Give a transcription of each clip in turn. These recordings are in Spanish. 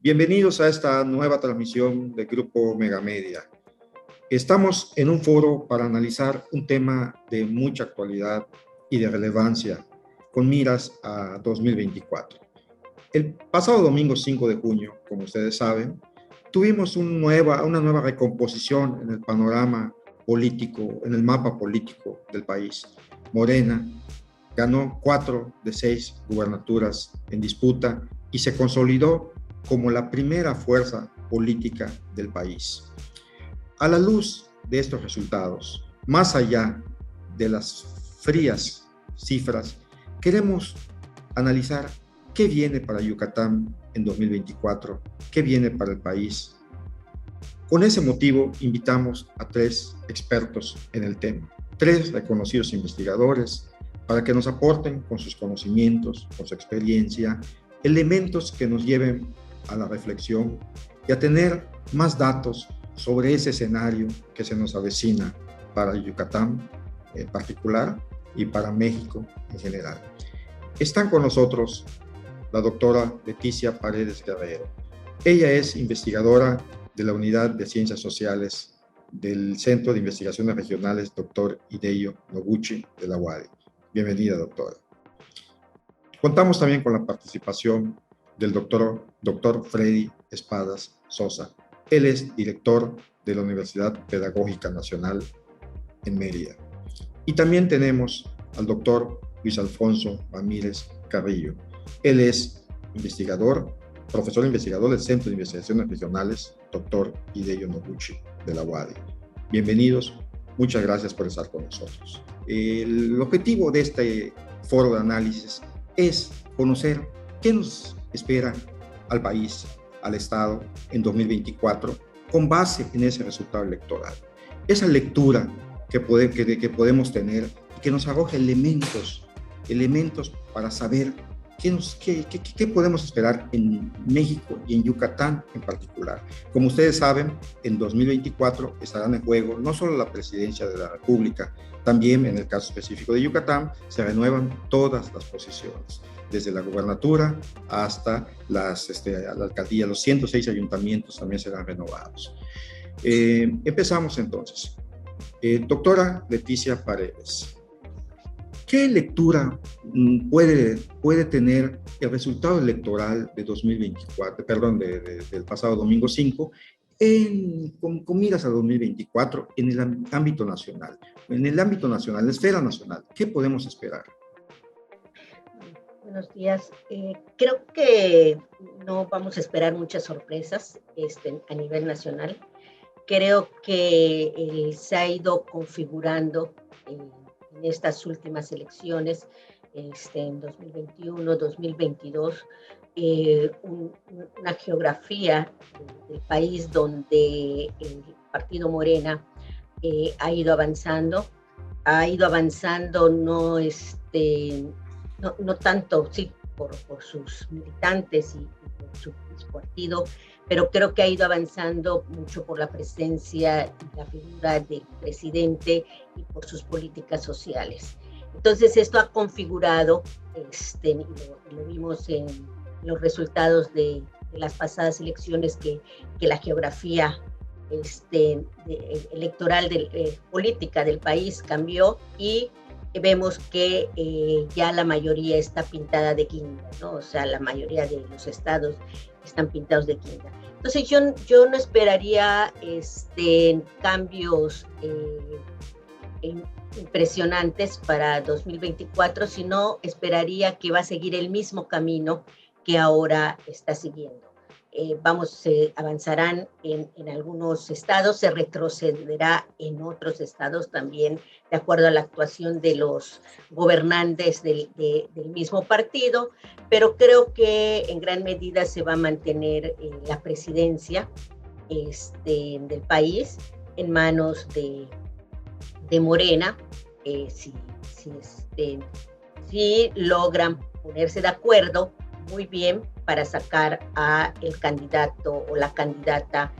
Bienvenidos a esta nueva transmisión del Grupo Megamedia. Estamos en un foro para analizar un tema de mucha actualidad y de relevancia con miras a 2024. El pasado domingo 5 de junio, como ustedes saben, tuvimos una nueva recomposición en el panorama político, en el mapa político del país. Morena ganó 4 de 6 gubernaturas en disputa y se consolidó como la primera fuerza política del país. A la luz de estos resultados, más allá de las frías cifras, queremos analizar qué viene para Yucatán en 2024, qué viene para el país. Con ese motivo, invitamos a 3 expertos en el tema, 3 reconocidos investigadores, para que nos aporten con sus conocimientos, con su experiencia, elementos que nos lleven a la reflexión y a tener más datos sobre ese escenario que se nos avecina para Yucatán en particular y para México en general. Están con nosotros la doctora Leticia Paredes Guerrero. Ella es investigadora de la Unidad de Ciencias Sociales del Centro de Investigaciones Regionales Dr. Hideo Noguchi de la UADY. Bienvenida, doctora. Contamos también con la participación del doctor Freddy Espadas Sosa. Él es director de la Universidad Pedagógica Nacional en Mérida. Y también tenemos al doctor Luis Alfonso Ramírez Carrillo. Él es profesor investigador del Centro de Investigaciones Regionales, doctor Hideo Noguchi de la UADY. Bienvenidos, muchas gracias por estar con nosotros. El objetivo de este foro de análisis es conocer qué nos espera al país, al Estado en 2024, con base en ese resultado electoral. Esa lectura que podemos tener y que nos arroja elementos para saber qué podemos esperar en México y en Yucatán en particular. Como ustedes saben, en 2024 estarán en juego no solo la presidencia de la República, también en el caso específico de Yucatán se renuevan todas las posiciones, desde la gubernatura hasta la alcaldía. Los 106 ayuntamientos también serán renovados. Empezamos entonces. Doctora Leticia Paredes, ¿qué lectura puede tener el resultado electoral de 2024, del pasado domingo 5, con miras a 2024 en el ámbito nacional? En el ámbito nacional, la esfera nacional, ¿qué podemos esperar? Buenos días. Creo que no vamos a esperar muchas sorpresas a nivel nacional. Creo que se ha ido configurando en estas últimas elecciones, en 2021, 2022, una geografía del país donde el partido Morena ha ido avanzando no tanto, sí, por sus militantes y por su partido, pero creo que ha ido avanzando mucho por la presencia y la figura del presidente y por sus políticas sociales. Entonces esto ha configurado, lo vimos en los resultados de las pasadas elecciones, que la geografía electoral política del país cambió y vemos que ya la mayoría está pintada de guinda, ¿no? O sea, la mayoría de los estados están pintados de guinda. Entonces yo no esperaría cambios impresionantes para 2024, sino esperaría que va a seguir el mismo camino que ahora está siguiendo. Avanzarán en algunos estados, se retrocederá en otros estados también, de acuerdo a la actuación de los gobernantes del mismo partido, pero creo que en gran medida se va a mantener la presidencia del país en manos de Morena, si logran ponerse de acuerdo muy bien para sacar a el candidato o la candidata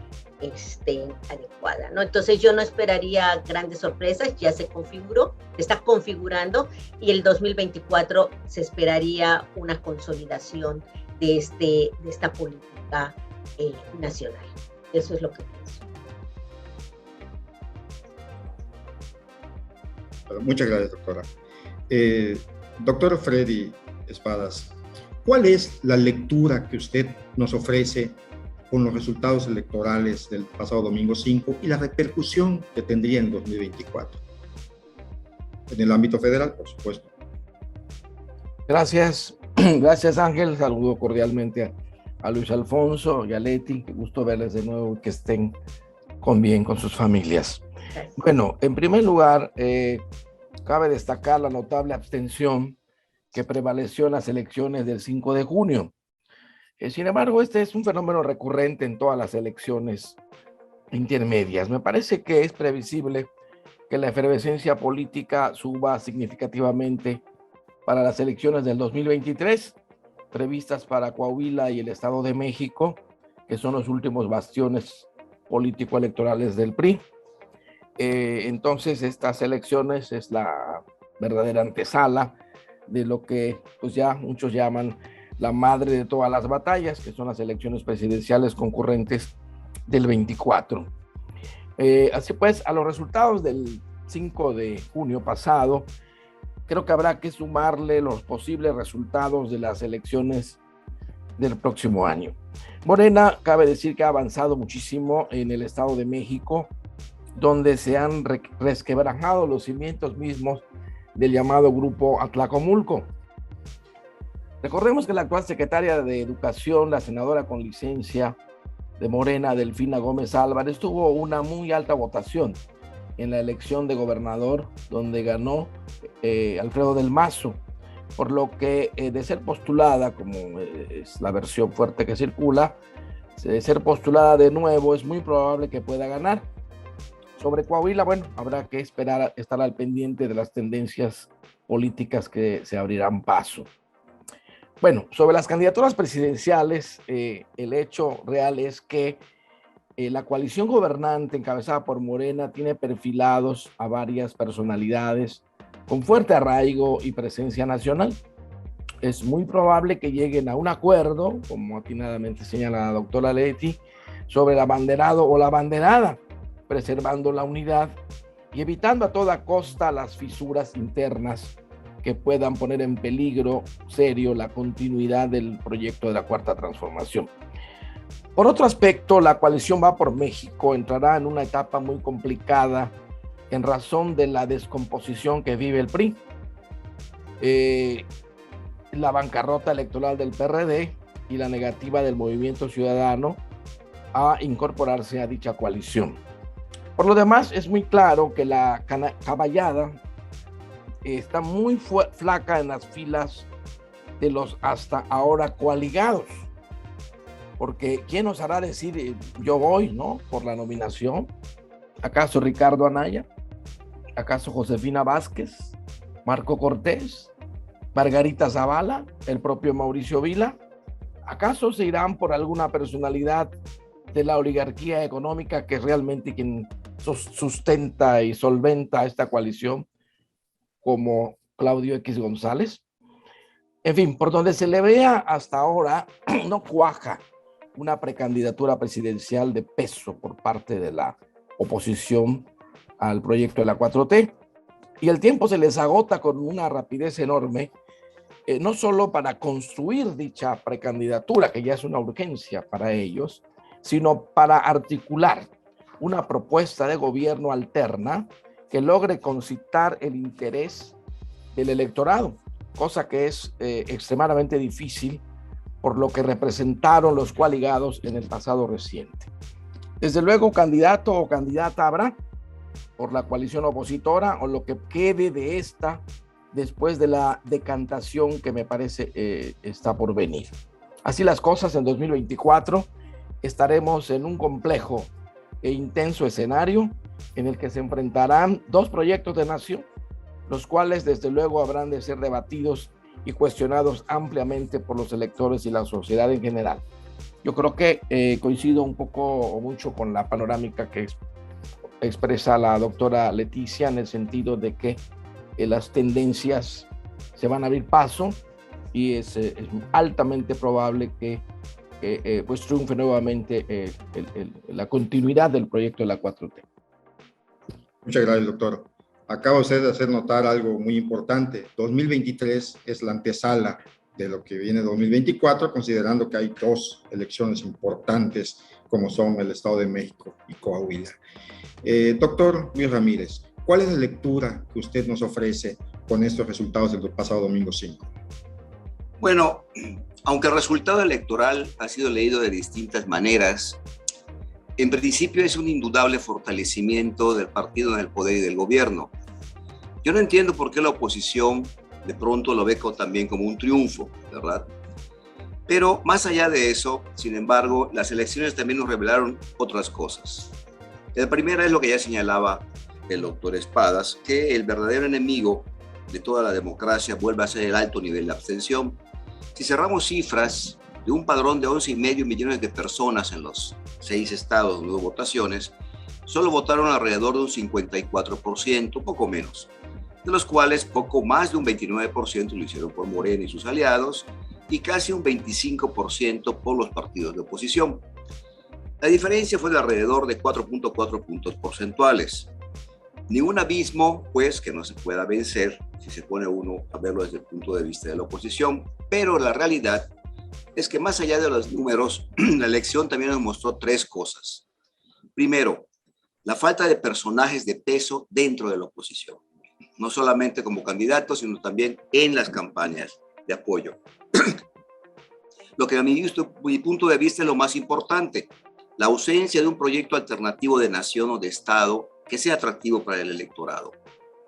adecuada, ¿no? Entonces yo no esperaría grandes sorpresas, ya se configuró, se está configurando, y el 2024 se esperaría una consolidación de esta política nacional. Eso es lo que pienso. Muchas gracias, doctora. Doctor Freddy Espadas, ¿cuál es la lectura que usted nos ofrece con los resultados electorales del pasado domingo 5 y la repercusión que tendría en 2024? En el ámbito federal, por supuesto. Gracias, gracias Ángel. Saludo cordialmente a Luis Alfonso y a Leti. Qué gusto verles de nuevo y que estén bien con sus familias. Bueno, en primer lugar, cabe destacar la notable abstención que prevaleció en las elecciones del 5 de junio. Sin embargo, este es un fenómeno recurrente en todas las elecciones intermedias. Me parece que es previsible que la efervescencia política suba significativamente para las elecciones del 2023, previstas para Coahuila y el Estado de México, que son los últimos bastiones político-electorales del PRI. Entonces, estas elecciones es la verdadera antesala de lo que pues ya muchos llaman la madre de todas las batallas, que son las elecciones presidenciales concurrentes del 24. Así pues, a los resultados del 5 de junio pasado, creo que habrá que sumarle los posibles resultados de las elecciones del próximo año. Morena, cabe decir que ha avanzado muchísimo en el Estado de México, donde se han resquebrajado los cimientos mismos del llamado Grupo Atlacomulco. Recordemos que la actual secretaria de Educación, la senadora con licencia de Morena, Delfina Gómez Álvarez, tuvo una muy alta votación en la elección de gobernador, donde ganó Alfredo del Mazo, por lo que de ser postulada, como es la versión fuerte que circula, de ser postulada de nuevo, es muy probable que pueda ganar. Sobre Coahuila, bueno, habrá que esperar, estar al pendiente de las tendencias políticas que se abrirán paso. Bueno, sobre las candidaturas presidenciales, el hecho real es que la coalición gobernante encabezada por Morena tiene perfilados a varias personalidades con fuerte arraigo y presencia nacional. Es muy probable que lleguen a un acuerdo, como atinadamente señala la doctora Leti, sobre el abanderado o la abanderada, preservando la unidad y evitando a toda costa las fisuras internas que puedan poner en peligro serio la continuidad del proyecto de la Cuarta Transformación. Por otro aspecto, la coalición Va por México entrará en una etapa muy complicada en razón de la descomposición que vive el PRI, la bancarrota electoral del PRD y la negativa del Movimiento Ciudadano a incorporarse a dicha coalición. Por lo demás, es muy claro que la caballada está muy flaca en las filas de los hasta ahora coaligados, porque ¿quién nos hará decir yo voy, no, por la nominación? ¿Acaso Ricardo Anaya? ¿Acaso Josefina Vázquez? ¿Marco Cortés? ¿Margarita Zavala? ¿El propio Mauricio Vila? ¿Acaso se irán por alguna personalidad de la oligarquía económica que es realmente quien sustenta y solventa esta coalición, como Claudio X González? En fin, por donde se le vea hasta ahora, no cuaja una precandidatura presidencial de peso por parte de la oposición al proyecto de la 4T. Y el tiempo se les agota con una rapidez enorme, no solo para construir dicha precandidatura, que ya es una urgencia para ellos, sino para articular una propuesta de gobierno alterna que logre concitar el interés del electorado, cosa que es extremadamente difícil por lo que representaron los coaligados en el pasado reciente. Desde luego, candidato o candidata habrá por la coalición opositora o lo que quede de esta después de la decantación que me parece está por venir. Así las cosas, en 2024 estaremos en un complejo e intenso escenario en el que se enfrentarán dos proyectos de nación, los cuales desde luego habrán de ser debatidos y cuestionados ampliamente por los electores y la sociedad en general. Yo creo que coincido un poco o mucho con la panorámica que expresa la doctora Leticia, en el sentido de que las tendencias se van a abrir paso y es altamente probable que pues triunfe nuevamente la continuidad del proyecto de la 4T. Muchas gracias, doctor. Acaba usted de hacer notar algo muy importante. 2023 es la antesala de lo que viene 2024, considerando que hay dos elecciones importantes como son el Estado de México y Coahuila. Doctor Luis Ramírez, ¿cuál es la lectura que usted nos ofrece con estos resultados del pasado domingo 5? Bueno, aunque el resultado electoral ha sido leído de distintas maneras, en principio es un indudable fortalecimiento del partido en el poder y del gobierno. Yo no entiendo por qué la oposición de pronto lo ve también como un triunfo, ¿verdad? Pero más allá de eso, sin embargo, las elecciones también nos revelaron otras cosas. La primera es lo que ya señalaba el doctor Espadas, que el verdadero enemigo de toda la democracia vuelve a ser el alto nivel de abstención. Si cerramos cifras de un padrón de 11,5 millones de personas en los 6 estados donde hubo votaciones, solo votaron alrededor de un 54%, poco menos, de los cuales poco más de un 29% lo hicieron por Morena y sus aliados y casi un 25% por los partidos de oposición. La diferencia fue de alrededor de 4.4 puntos porcentuales. Ningún abismo, pues, que no se pueda vencer si se pone uno a verlo desde el punto de vista de la oposición, pero la realidad es que más allá de los números, la elección también nos mostró tres cosas. Primero, la falta de personajes de peso dentro de la oposición, no solamente como candidatos, sino también en las campañas de apoyo. Lo que a mi punto de vista es lo más importante, la ausencia de un proyecto alternativo de nación o de Estado que sea atractivo para el electorado.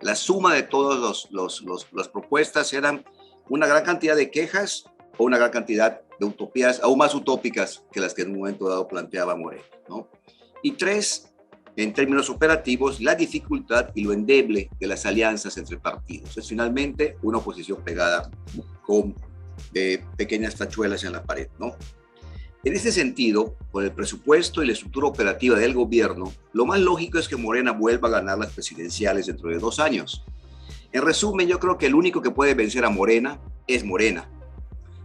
La suma de todas las propuestas eran una gran cantidad de quejas o una gran cantidad de utopías, aún más utópicas que las que en un momento dado planteaba Moreno, ¿no? Y tres, en términos operativos, la dificultad y lo endeble de las alianzas entre partidos. Es finalmente una oposición pegada con pequeñas tachuelas en la pared, ¿no? En este sentido, con el presupuesto y la estructura operativa del gobierno, lo más lógico es que Morena vuelva a ganar las presidenciales dentro de 2 años. En resumen, yo creo que el único que puede vencer a Morena es Morena.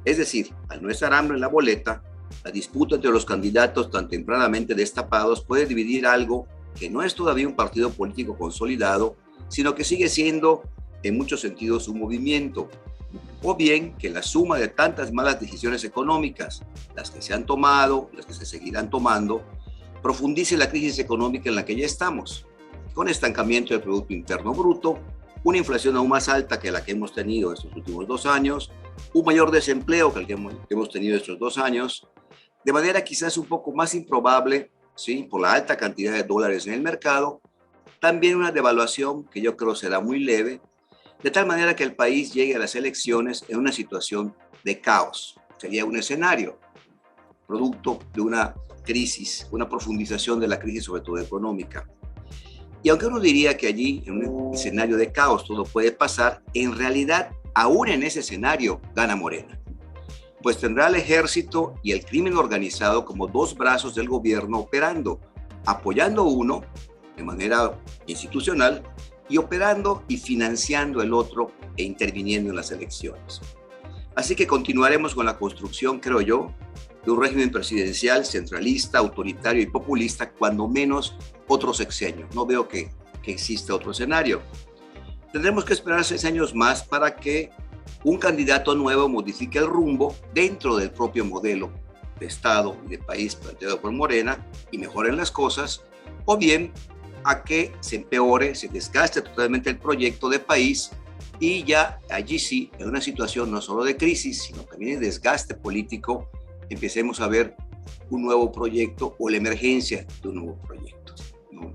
Es decir, al no estar AMLO en la boleta, la disputa entre los candidatos tan tempranamente destapados puede dividir algo que no es todavía un partido político consolidado, sino que sigue siendo en muchos sentidos un movimiento. O bien que la suma de tantas malas decisiones económicas, las que se han tomado, las que se seguirán tomando, profundice la crisis económica en la que ya estamos, con estancamiento del Producto Interno Bruto, una inflación aún más alta que la que hemos tenido estos últimos 2 años, un mayor desempleo que el que hemos tenido estos 2 años, de manera quizás un poco más improbable, ¿sí?, por la alta cantidad de dólares en el mercado, también una devaluación que yo creo será muy leve, de tal manera que el país llegue a las elecciones en una situación de caos. Sería un escenario producto de una crisis, una profundización de la crisis, sobre todo económica. Y aunque uno diría que allí, en un escenario de caos, todo puede pasar, en realidad, aún en ese escenario, gana Morena. Pues tendrá al ejército y el crimen organizado como 2 brazos del gobierno operando, apoyando uno de manera institucional y operando y financiando el otro e interviniendo en las elecciones. Así que continuaremos con la construcción, creo yo, de un régimen presidencial centralista, autoritario y populista, cuando menos otro sexenio. No veo que exista otro escenario. Tendremos que esperar 6 años más para que un candidato nuevo modifique el rumbo dentro del propio modelo de Estado y de país planteado por Morena y mejoren las cosas, o bien a que se empeore, se desgaste totalmente el proyecto de país y ya allí sí, en una situación no solo de crisis, sino también de desgaste político, empecemos a ver un nuevo proyecto o la emergencia de un nuevo proyecto, ¿no?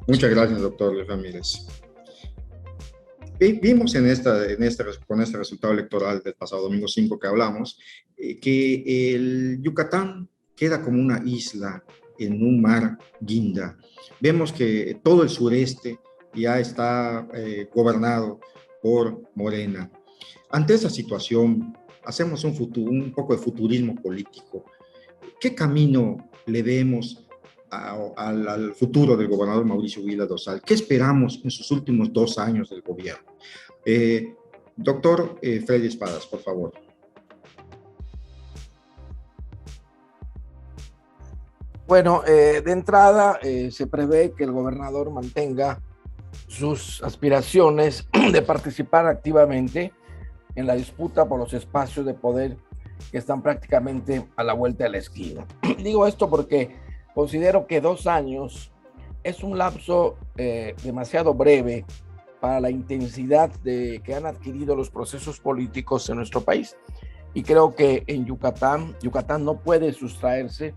Muchas gracias, doctor Luis Ramírez. Vimos con este resultado electoral del pasado domingo 5 que hablamos, que el Yucatán queda como una isla en un mar guinda. Vemos que todo el sureste ya está gobernado por Morena. Ante esa situación, hacemos un poco de futurismo político. ¿Qué camino le vemos al futuro del gobernador Mauricio Vila Dosal? ¿Qué esperamos en sus últimos 2 años del gobierno? Doctor Freddy Espadas, por favor. Bueno, de entrada se prevé que el gobernador mantenga sus aspiraciones de participar activamente en la disputa por los espacios de poder que están prácticamente a la vuelta de la esquina. Digo esto porque considero que 2 años es un lapso demasiado breve para la intensidad que han adquirido los procesos políticos en nuestro país. Y creo que en Yucatán no puede sustraerse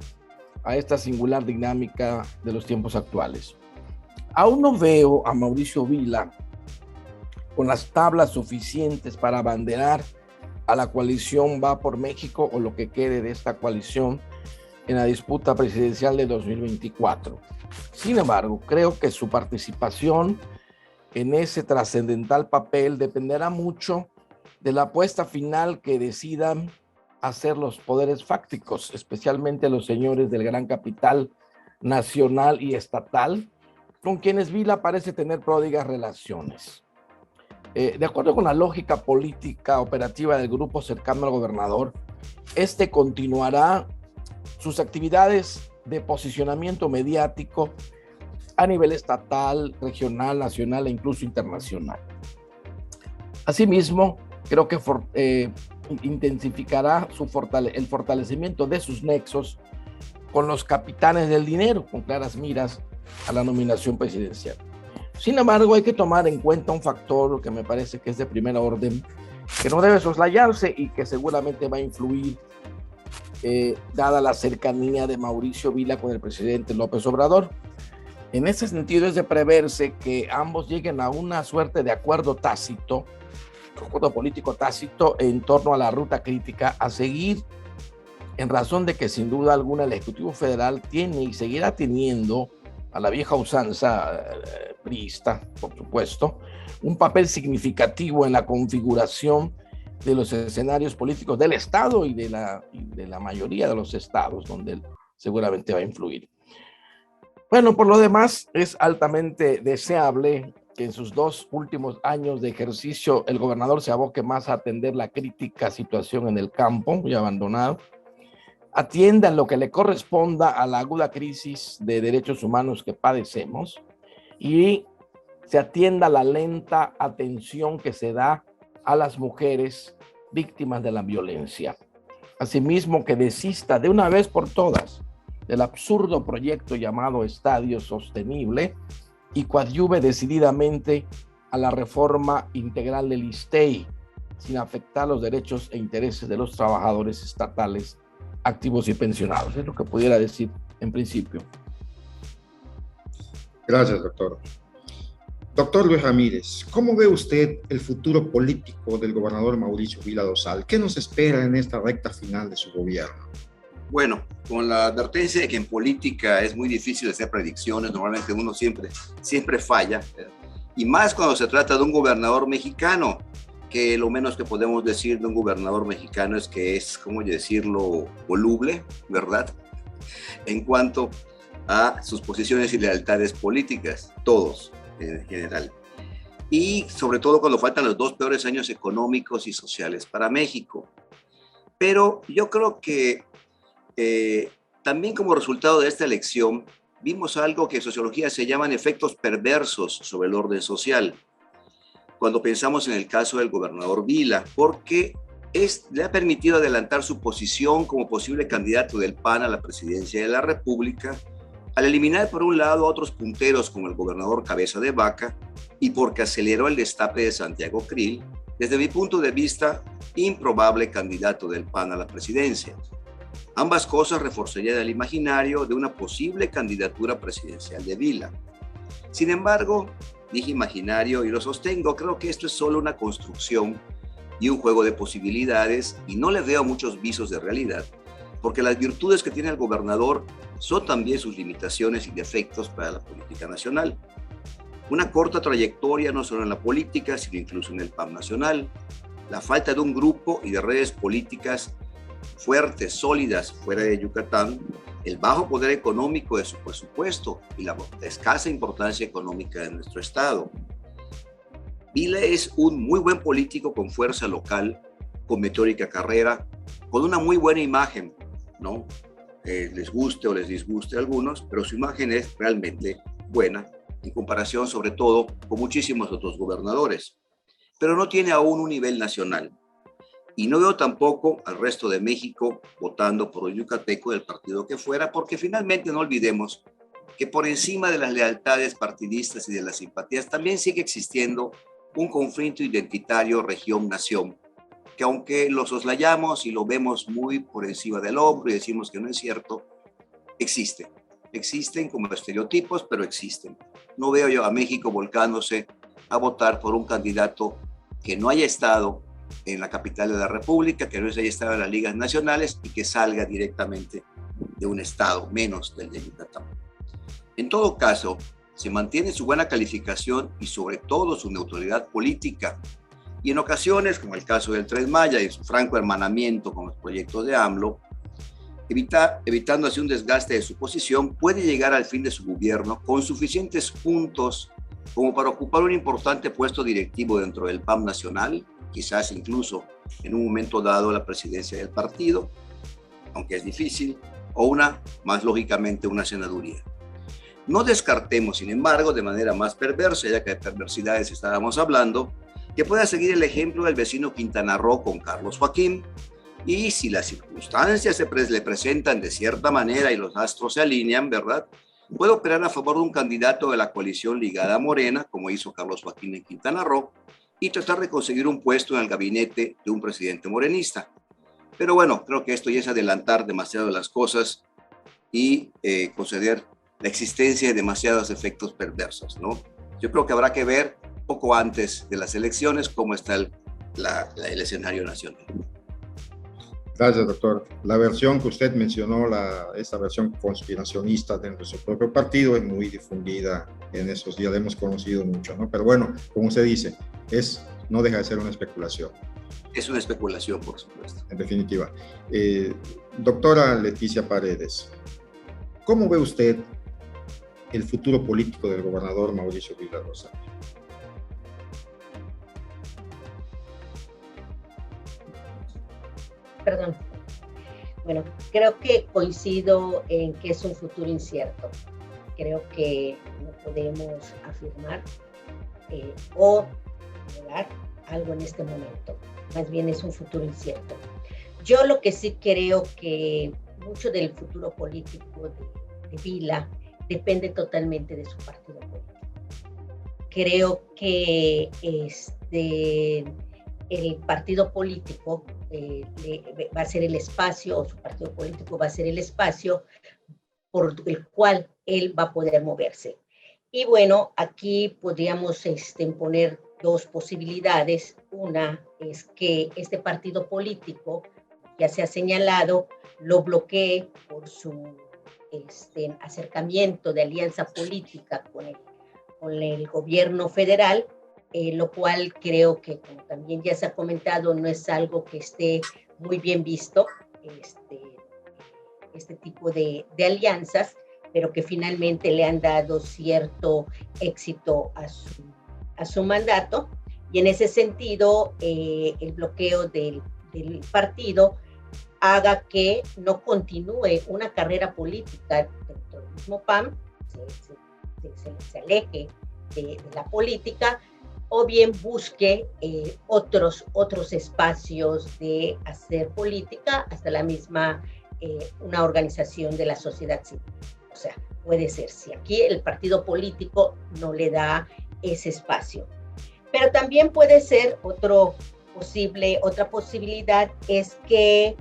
a esta singular dinámica de los tiempos actuales. Aún no veo a Mauricio Vila con las tablas suficientes para abanderar a la coalición Va por México o lo que quede de esta coalición en la disputa presidencial de 2024. Sin embargo, creo que su participación en ese trascendental papel dependerá mucho de la apuesta final que decidan hacer los poderes fácticos, especialmente los señores del gran capital nacional y estatal, con quienes Vila parece tener pródigas relaciones. De acuerdo con la lógica política operativa del grupo cercano al gobernador, este continuará sus actividades de posicionamiento mediático a nivel estatal, regional, nacional e incluso internacional. Asimismo, creo que intensificará el fortalecimiento de sus nexos con los capitanes del dinero, con claras miras a la nominación presidencial. Sin embargo, hay que tomar en cuenta un factor que me parece que es de primera orden, que no debe soslayarse y que seguramente va a influir, dada la cercanía de Mauricio Vila con el presidente López Obrador. En ese sentido, es de preverse que ambos lleguen a una suerte de acuerdo político tácito en torno a la ruta crítica a seguir, en razón de que sin duda alguna el Ejecutivo Federal tiene y seguirá teniendo, a la vieja usanza priista, por supuesto, un papel significativo en la configuración de los escenarios políticos del Estado y de la mayoría de los estados donde él seguramente va a influir. Bueno, por lo demás, es altamente deseable que en sus 2 últimos años de ejercicio el gobernador se aboque más a atender la crítica situación en el campo, muy abandonado, atienda lo que le corresponda a la aguda crisis de derechos humanos que padecemos y se atienda la lenta atención que se da a las mujeres víctimas de la violencia. Asimismo, que desista de una vez por todas del absurdo proyecto llamado Estadio Sostenible y coadyuve decididamente a la reforma integral del ISSSTE, sin afectar los derechos e intereses de los trabajadores estatales activos y pensionados. Es lo que pudiera decir en principio. Gracias, doctor. Doctor Luis Ramírez, ¿cómo ve usted el futuro político del gobernador Mauricio Vila Dosal? ¿Qué nos espera en esta recta final de su gobierno? Bueno, con la advertencia de que en política es muy difícil hacer predicciones, normalmente uno siempre falla, y más cuando se trata de un gobernador mexicano, que lo menos que podemos decir de un gobernador mexicano es que es, ¿cómo decirlo?, voluble, ¿verdad?, en cuanto a sus posiciones y lealtades políticas, todos en general. Y sobre todo cuando faltan los 2 peores años económicos y sociales para México. Pero yo creo que también como resultado de esta elección vimos algo que en sociología se llaman efectos perversos sobre el orden social, cuando pensamos en el caso del gobernador Vila, porque le ha permitido adelantar su posición como posible candidato del PAN a la presidencia de la República, al eliminar por un lado a otros punteros como el gobernador Cabeza de Vaca y porque aceleró el destape de Santiago Krill, desde mi punto de vista, improbable candidato del PAN a la presidencia. Ambas cosas reforzarían el imaginario de una posible candidatura presidencial de Vila. Sin embargo, dije imaginario y lo sostengo, creo que esto es solo una construcción y un juego de posibilidades y no le veo muchos visos de realidad, porque las virtudes que tiene el gobernador son también sus limitaciones y defectos para la política nacional. Una corta trayectoria no solo en la política, sino incluso en el PAN nacional, la falta de un grupo y de redes políticas fuertes, sólidas fuera de Yucatán, el bajo poder económico de su presupuesto y la escasa importancia económica de nuestro estado. Vila es un muy buen político con fuerza local, con meteórica carrera, con una muy buena imagen, ¿no?, les guste o les disguste a algunos, pero su imagen es realmente buena en comparación sobre todo con muchísimos otros gobernadores, pero no tiene aún un nivel nacional. Y no veo tampoco al resto de México votando por un yucateco del partido que fuera, porque finalmente no olvidemos que por encima de las lealtades partidistas y de las simpatías también sigue existiendo un conflicto identitario región-nación, que aunque lo soslayamos y lo vemos muy por encima del hombro y decimos que no es cierto, existe. Existen como estereotipos, pero existen. No veo yo a México volcándose a votar por un candidato que no haya estado en la capital de la República, que no haya estado en las ligas nacionales y que salga directamente de un estado, menos del de Yucatán. En todo caso, se mantiene su buena calificación y sobre todo su neutralidad política. Y en ocasiones, como el caso del Tren Maya y su franco hermanamiento con los proyectos de AMLO, evitando así un desgaste de su posición, puede llegar al fin de su gobierno con suficientes puntos como para ocupar un importante puesto directivo dentro del PAN nacional, quizás incluso en un momento dado la presidencia del partido, aunque es difícil, o más lógicamente, una senaduría. No descartemos, sin embargo, de manera más perversa, ya que de perversidades estábamos hablando, que pueda seguir el ejemplo del vecino Quintana Roo con Carlos Joaquín, y si las circunstancias le presentan de cierta manera y los astros se alinean, ¿verdad?, puede operar a favor de un candidato de la coalición ligada a Morena, como hizo Carlos Joaquín en Quintana Roo, y tratar de conseguir un puesto en el gabinete de un presidente morenista. Pero bueno, creo que esto ya es adelantar demasiado las cosas y conceder la existencia de demasiados efectos perversos, ¿no? Yo creo que habrá que ver poco antes de las elecciones cómo está el escenario nacional. Gracias, doctor. La versión que usted mencionó, esta versión conspiracionista dentro de su propio partido, es muy difundida en esos días, la hemos conocido mucho, ¿no? Pero bueno, como usted dice, no deja de ser una especulación. Es una especulación, por supuesto. En definitiva. Doctora Leticia Paredes, ¿cómo ve usted el futuro político del gobernador Mauricio Vila Rosario? Perdón. Bueno, creo que coincido en que es un futuro incierto. Creo que no podemos afirmar o negar algo en este momento. Más bien es un futuro incierto. Yo lo que sí creo que mucho del futuro político de Vila depende totalmente de su partido político. Creo que el partido político va a ser el espacio, o su partido político va a ser el espacio por el cual él va a poder moverse. Y bueno, aquí podríamos poner dos posibilidades. Una es que este partido político, ya se ha señalado, lo bloquee por su acercamiento de alianza política con el gobierno federal, lo cual creo que, como también ya se ha comentado, no es algo que esté muy bien visto, este tipo de alianzas, pero que finalmente le han dado cierto éxito a su mandato, y en ese sentido el bloqueo del partido haga que no continúe una carrera política dentro del mismo PAN, se aleje de la política, o bien busque otros espacios de hacer política, hasta la misma una organización de la sociedad civil. O sea, puede ser, si aquí el partido político no le da ese espacio. Pero también puede ser otra posibilidad, es que,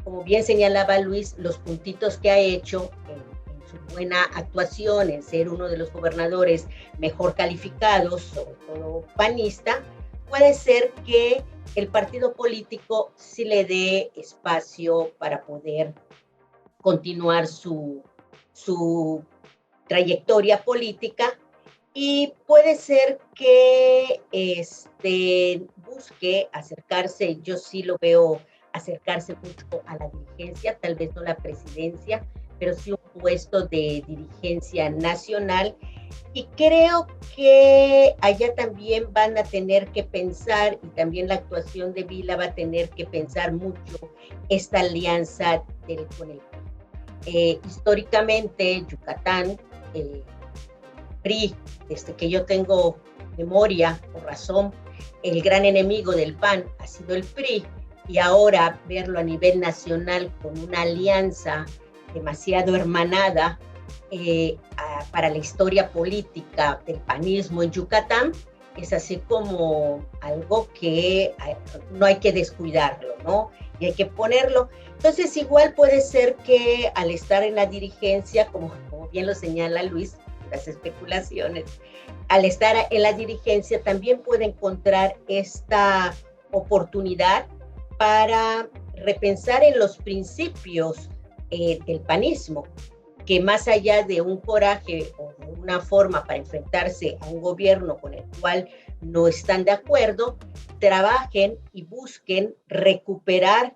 como bien señalaba Luis, los puntitos que ha hecho en su buena actuación, en ser uno de los gobernadores mejor calificados, sobre todo panista, puede ser que el partido político sí le dé espacio para poder continuar su trayectoria política, y puede ser que busque acercarse, yo sí lo veo acercarse mucho a la dirigencia, tal vez no la presidencia, pero sí un puesto de dirigencia nacional, y creo que allá también van a tener que pensar, y también la actuación de Vila va a tener que pensar mucho esta alianza con el PAN. Históricamente, Yucatán, PRI, desde que yo tengo memoria o razón, el gran enemigo del PAN ha sido el PRI, y ahora verlo a nivel nacional con una alianza demasiado hermanada para la historia política del panismo en Yucatán, es así como algo que no hay que descuidarlo, ¿no? Y hay que ponerlo. Entonces, igual puede ser que al estar en la dirigencia, como bien lo señala Luis, las especulaciones, al estar en la dirigencia también puede encontrar esta oportunidad para repensar en los principios del panismo, que más allá de un coraje o de una forma para enfrentarse a un gobierno con el cual no están de acuerdo, trabajen y busquen recuperar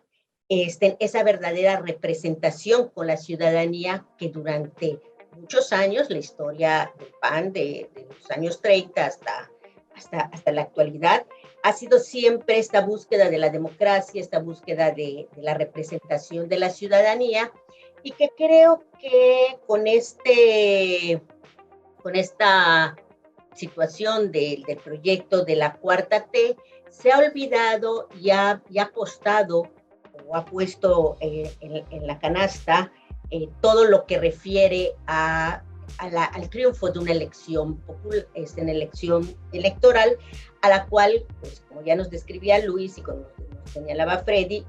esa verdadera representación con la ciudadanía que durante muchos años, la historia del PAN de los años 30 hasta la actualidad, ha sido siempre esta búsqueda de la democracia, esta búsqueda de la representación de la ciudadanía, y que creo que con esta situación del proyecto de la Cuarta T se ha olvidado y ha apostado o ha puesto en la canasta todo lo que refiere al triunfo de una elección electoral, a la cual, pues, como ya nos describía Luis y como nos señalaba Freddy,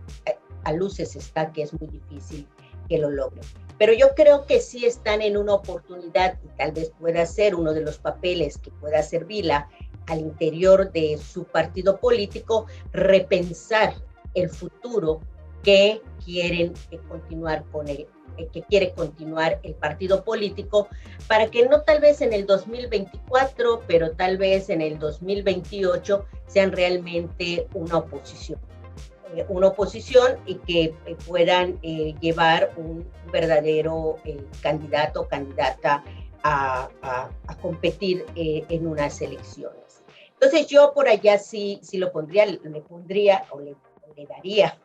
a luces está que es muy difícil que lo logren. Pero yo creo que sí están en una oportunidad, y tal vez pueda ser uno de los papeles que pueda servirla al interior de su partido político, repensar el futuro que quieren continuar con él, que quiere continuar el partido político, para que no tal vez en el 2024, pero tal vez en el 2028 sean realmente una oposición y que puedan llevar un verdadero candidato o candidata a competir en unas elecciones. Entonces yo por allá sí lo pondría, le daría,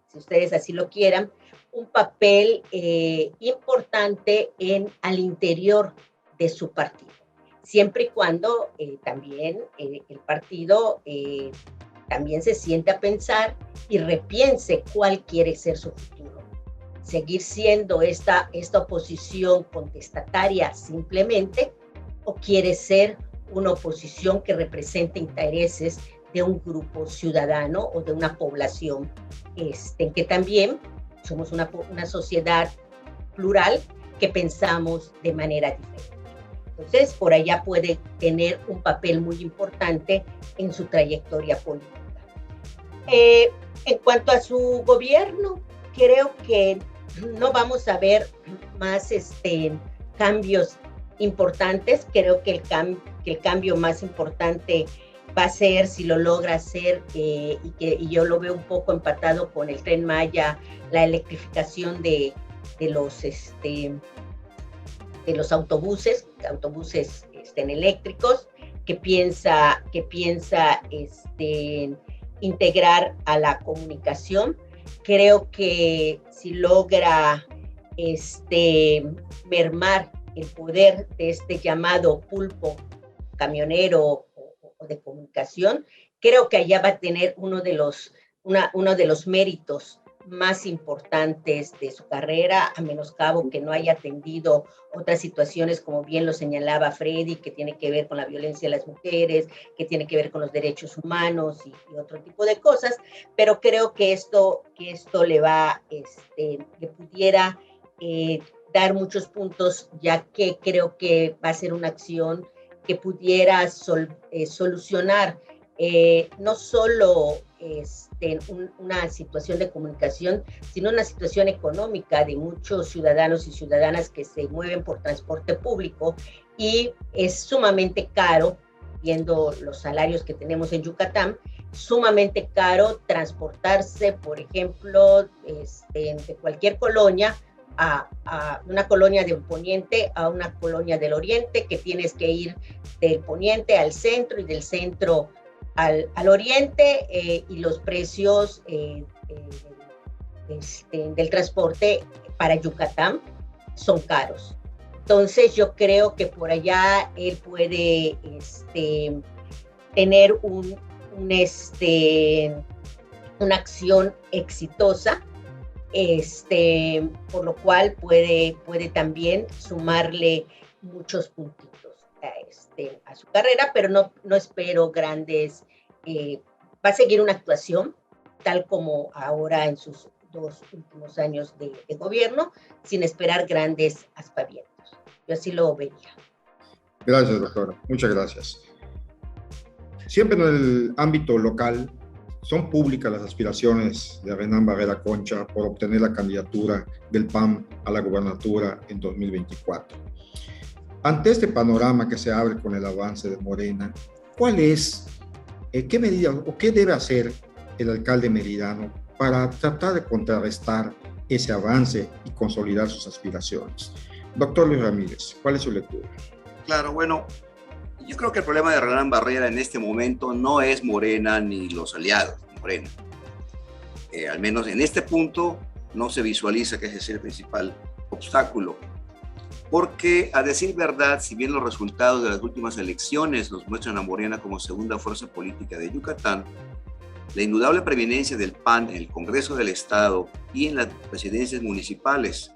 si ustedes así lo quieran, un papel importante al interior de su partido, siempre y cuando también el partido también se siente a pensar y repiense cuál quiere ser su futuro. Seguir siendo esta oposición contestataria simplemente, o quiere ser una oposición que represente intereses de un grupo ciudadano o de una población que también somos una sociedad plural que pensamos de manera diferente. Entonces, por allá puede tener un papel muy importante en su trayectoria política. En cuanto a su gobierno, creo que no vamos a ver más cambios importantes. Creo que el cambio más importante va a ser, si lo logra hacer, y yo lo veo un poco empatado con el Tren Maya, la electrificación de los autobuses eléctricos, que piensa integrar a la comunicación. Creo que si logra mermar el poder de este llamado pulpo camionero o de comunicación, creo que allá va a tener uno de los méritos más importantes de su carrera, a menoscabo que no haya atendido otras situaciones, como bien lo señalaba Freddy, que tiene que ver con la violencia de las mujeres, que tiene que ver con los derechos humanos y otro tipo de cosas, pero creo que esto le pudiera dar muchos puntos, ya que creo que va a ser una acción que pudiera solucionar no solo una situación de comunicación, sino una situación económica de muchos ciudadanos y ciudadanas que se mueven por transporte público, y es sumamente caro, viendo los salarios que tenemos en Yucatán, sumamente caro transportarse, por ejemplo, de cualquier colonia a una colonia del poniente a una colonia del oriente, que tienes que ir del poniente al centro y del centro al oriente, y los precios de del transporte para Yucatán son caros. Entonces yo creo que por allá él puede tener una acción exitosa, por lo cual puede también sumarle muchos puntitos a su carrera, pero no espero grandes, va a seguir una actuación tal como ahora en sus 2 últimos años de gobierno, sin esperar grandes aspavientos. Yo así lo vería. Gracias, doctora. Muchas gracias. Siempre en el ámbito local son públicas las aspiraciones de Renán Barrera Concha por obtener la candidatura del PAN a la gubernatura en 2024. Ante este panorama que se abre con el avance de Morena, ¿cuál es, qué medida o qué debe hacer el alcalde meridano para tratar de contrarrestar ese avance y consolidar sus aspiraciones? Doctor Luis Ramírez, ¿cuál es su lectura? Claro, bueno, yo creo que el problema de Renán Barrera en este momento no es Morena ni los aliados de Morena. Al menos en este punto no se visualiza que ese sea el principal obstáculo. Porque, a decir verdad, si bien los resultados de las últimas elecciones nos muestran a Morena como segunda fuerza política de Yucatán, la indudable preeminencia del PAN en el Congreso del Estado y en las presidencias municipales,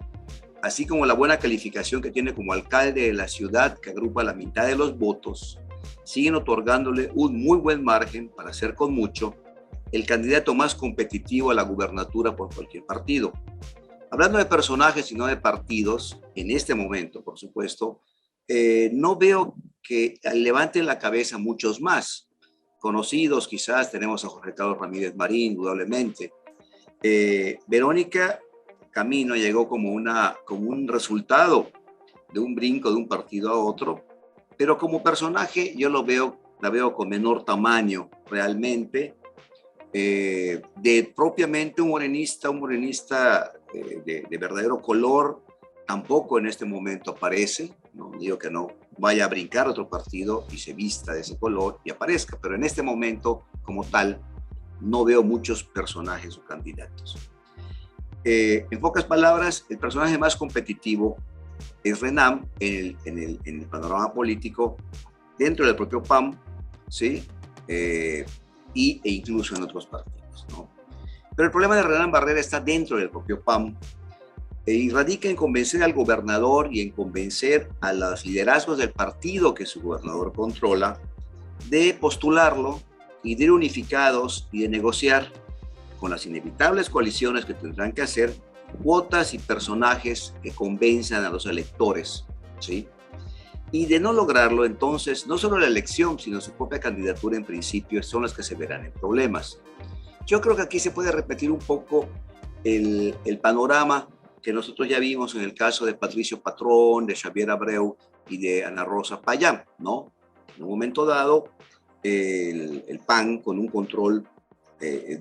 así como la buena calificación que tiene como alcalde de la ciudad, que agrupa la mitad de los votos, siguen otorgándole un muy buen margen para ser con mucho el candidato más competitivo a la gubernatura por cualquier partido. Hablando de personajes y no de partidos, en este momento, por supuesto, no veo que levanten la cabeza muchos más. Conocidos quizás, tenemos a Jorge Carlos Ramírez Marín, indudablemente. Verónica Camino llegó como un resultado de un brinco de un partido a otro, pero como personaje yo la veo con menor tamaño realmente, de propiamente un morenista de verdadero color, tampoco en este momento aparece. No digo que no vaya a brincar otro partido y se vista de ese color y aparezca, pero en este momento como tal no veo muchos personajes o candidatos. En pocas palabras, el personaje más competitivo es Renán en el panorama político dentro del propio PAN, ¿sí? E incluso en otros partidos, ¿no? Pero el problema de Renán Barrera está dentro del propio PAN y radica en convencer al gobernador y en convencer a los liderazgos del partido que su gobernador controla de postularlo y de ir unificados y de negociar con las inevitables coaliciones que tendrán que hacer cuotas y personajes que convenzan a los electores, ¿sí? Y de no lograrlo, entonces, no solo la elección, sino su propia candidatura en principio son las que se verán en problemas. Yo creo que aquí se puede repetir un poco el panorama que nosotros ya vimos en el caso de Patricio Patrón, de Xavier Abreu y de Ana Rosa Payán, ¿no? En un momento dado, el PAN con un control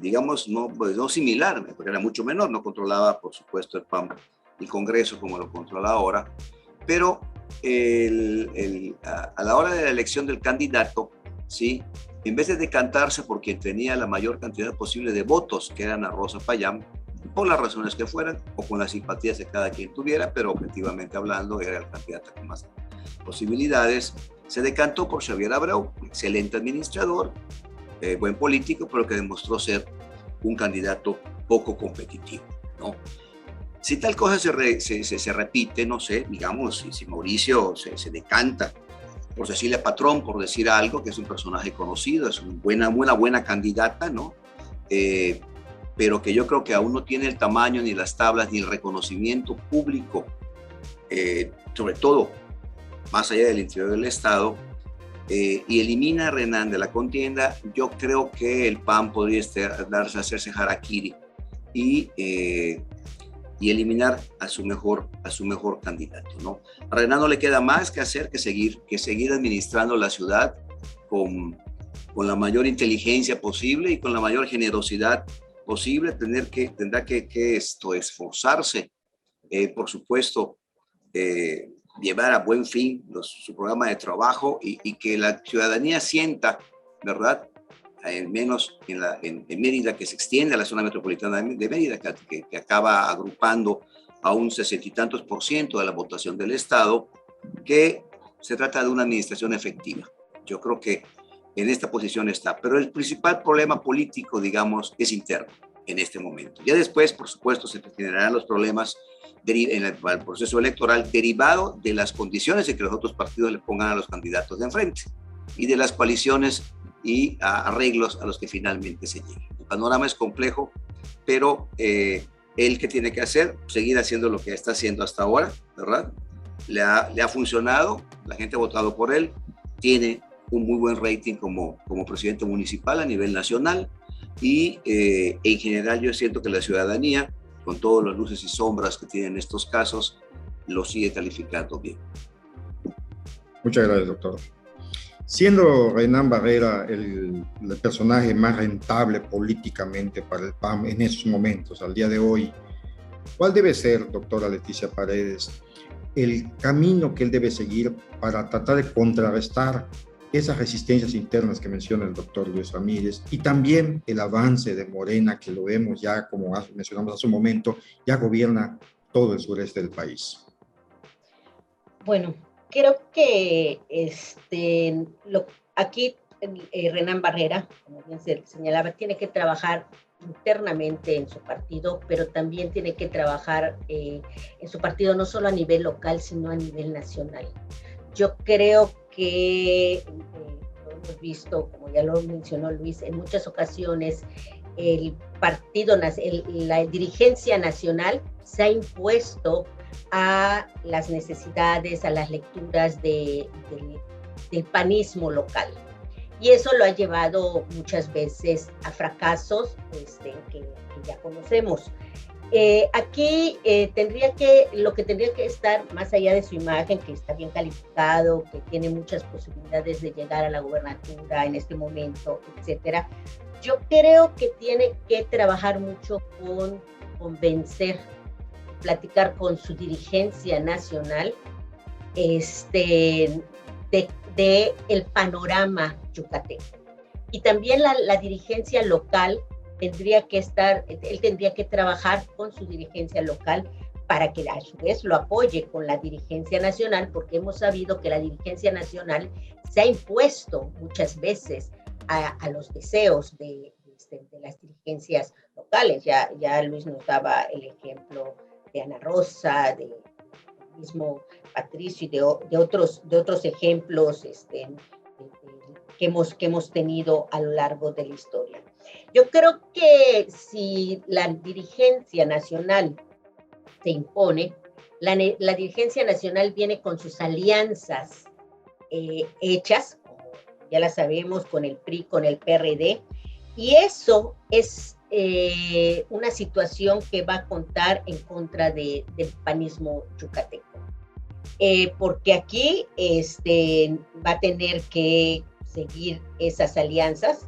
digamos, no similar, porque era mucho menor, no controlaba, por supuesto, el PAN, el Congreso como lo controla ahora, pero a la hora de la elección del candidato, ¿sí? En vez de decantarse por quien tenía la mayor cantidad posible de votos, que eran a Rosa Payán, por las razones que fueran, o con las simpatías de cada quien tuviera, pero objetivamente hablando, era el candidato con más posibilidades, se decantó por Xavier Abreu, excelente administrador, buen político, pero que demostró ser un candidato poco competitivo, ¿no? Si tal cosa se repite, no sé, digamos, si Mauricio se decanta por Cecilia Patrón, por decir algo, que es un personaje conocido, es una buena candidata, ¿no? Pero que yo creo que aún no tiene el tamaño, ni las tablas, ni el reconocimiento público, sobre todo más allá del interior del Estado, y elimina a Renán de la contienda, yo creo que el PAN podría hacerse harakiri y eliminar a su mejor candidato, ¿no? A Renán no le queda más que hacer que seguir administrando la ciudad con la mayor inteligencia posible y con la mayor generosidad posible. Tendrá que esforzarse, por supuesto, llevar a buen fin su programa de trabajo y que la ciudadanía sienta, ¿verdad?, al menos en Mérida, que se extiende a la zona metropolitana de Mérida, que acaba agrupando a un 60 y tantos % de la votación del Estado, que se trata de una administración efectiva. Yo creo que en esta posición está, pero el principal problema político, digamos, es interno en este momento. Ya después, por supuesto, se generarán los problemas en el proceso electoral derivado de las condiciones de que los otros partidos le pongan a los candidatos de enfrente y de las coaliciones y arreglos a los que finalmente se llegue. El panorama es complejo, pero él que tiene que hacer, seguir haciendo lo que está haciendo hasta ahora, ¿verdad? Le ha funcionado, la gente ha votado por él, tiene un muy buen rating como presidente municipal a nivel nacional y en general yo siento que la ciudadanía, con todas las luces y sombras que tienen estos casos, lo sigue calificando bien. Muchas gracias, doctor. Siendo Renan Barrera el personaje más rentable políticamente para el PAN en esos momentos, al día de hoy, ¿cuál debe ser, doctora Leticia Paredes, el camino que él debe seguir para tratar de contrarrestar esas resistencias internas que menciona el doctor Luis Ramírez y también el avance de Morena, que lo vemos ya, como mencionamos hace un momento, ya gobierna todo el sureste del país? Bueno, creo que aquí Renan Barrera, como bien se señalaba, tiene que trabajar internamente en su partido, pero también tiene que trabajar en su partido no solo a nivel local, sino a nivel nacional. Yo creo que lo hemos visto, como ya lo mencionó Luis, en muchas ocasiones la dirigencia nacional se ha impuesto a las necesidades, a las lecturas del panismo local. Y eso lo ha llevado muchas veces a fracasos que ya conocemos. Aquí lo que tendría que estar más allá de su imagen, que está bien calificado, que tiene muchas posibilidades de llegar a la gubernatura en este momento, etcétera. Yo creo que tiene que trabajar mucho con convencer, platicar con su dirigencia nacional de el panorama yucateco. Y también la dirigencia local él tendría que trabajar con su dirigencia local para que a su vez lo apoye con la dirigencia nacional, porque hemos sabido que la dirigencia nacional se ha impuesto muchas veces a los deseos de las dirigencias locales. Ya Luis nos daba el ejemplo de Ana Rosa, del mismo Patricio y de otros ejemplos que hemos tenido a lo largo de la historia. Yo creo que si la dirigencia nacional se impone, la dirigencia nacional viene con sus alianzas hechas, como ya las sabemos, con el PRI, con el PRD, y eso es una situación que va a contar en contra del panismo yucateco. Porque aquí va a tener que seguir esas alianzas,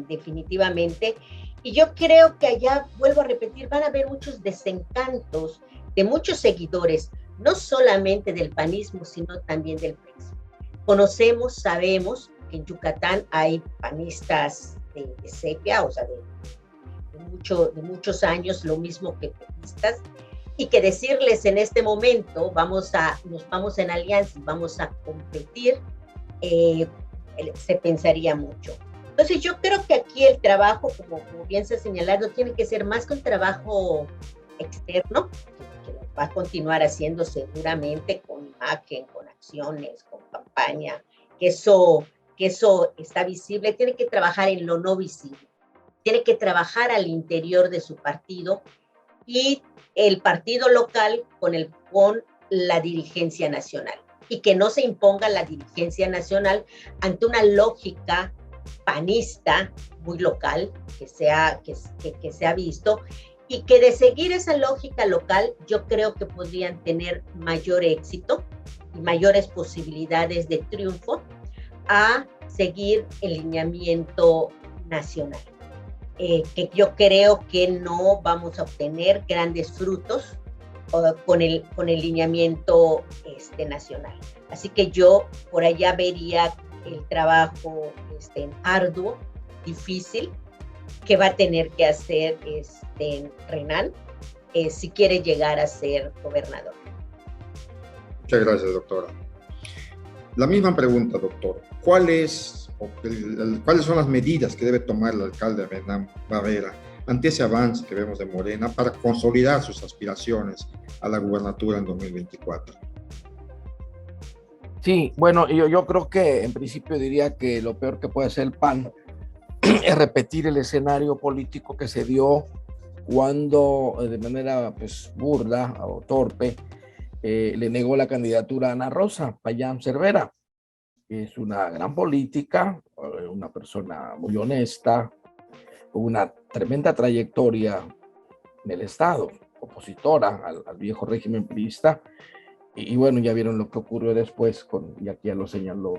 definitivamente, y yo creo que allá, vuelvo a repetir, van a haber muchos desencantos de muchos seguidores, no solamente del panismo, sino también del PRIismo. Sabemos que en Yucatán hay panistas de sepia, o sea, de muchos años, lo mismo que priistas, y que decirles en este momento, nos vamos en alianza, vamos a competir, se pensaría mucho. Entonces yo creo que aquí el trabajo, como bien se ha señalado, tiene que ser más que un trabajo externo, que va a continuar haciendo seguramente con imagen, con acciones, con campaña, que eso está visible. Tiene que trabajar en lo no visible, tiene que trabajar al interior de su partido y el partido local con la dirigencia nacional, y que no se imponga la dirigencia nacional ante una lógica panista muy local que se ha visto, y que de seguir esa lógica local yo creo que podrían tener mayor éxito y mayores posibilidades de triunfo a seguir el lineamiento nacional, que yo creo que no vamos a obtener grandes frutos con el lineamiento nacional. Así que yo por allá vería el trabajo arduo difícil que va a tener que hacer Renan si quiere llegar a ser gobernador. Muchas gracias, doctora. La misma pregunta, doctor. ¿Cuáles son las medidas que debe tomar el alcalde Renan Barrera ante ese avance que vemos de Morena para consolidar sus aspiraciones a la gubernatura en 2024? Sí, bueno, yo creo que en principio diría que lo peor que puede hacer el PAN es repetir el escenario político que se dio cuando de manera pues burda o torpe le negó la candidatura a Ana Rosa Payán Cervera. Es una gran política, una persona muy honesta, con una tremenda trayectoria en el Estado, opositora al viejo régimen priista. Y bueno, ya vieron lo que ocurrió después, y aquí ya lo señaló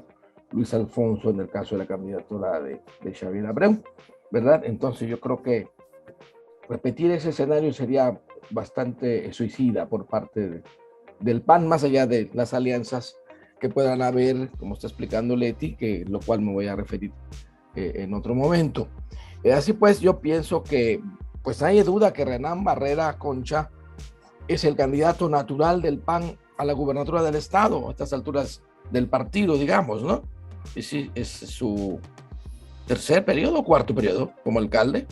Luis Alfonso en el caso de la candidatura de Xavier Abreu, ¿verdad? Entonces yo creo que repetir ese escenario sería bastante suicida por parte del PAN, más allá de las alianzas que puedan haber, como está explicando Leti, lo cual me voy a referir en otro momento. Así pues, yo pienso que pues no hay duda que Renan Barrera Concha es el candidato natural del PAN a la gubernatura del Estado, a estas alturas del partido, digamos, ¿no? Es su tercer periodo o cuarto periodo como alcalde.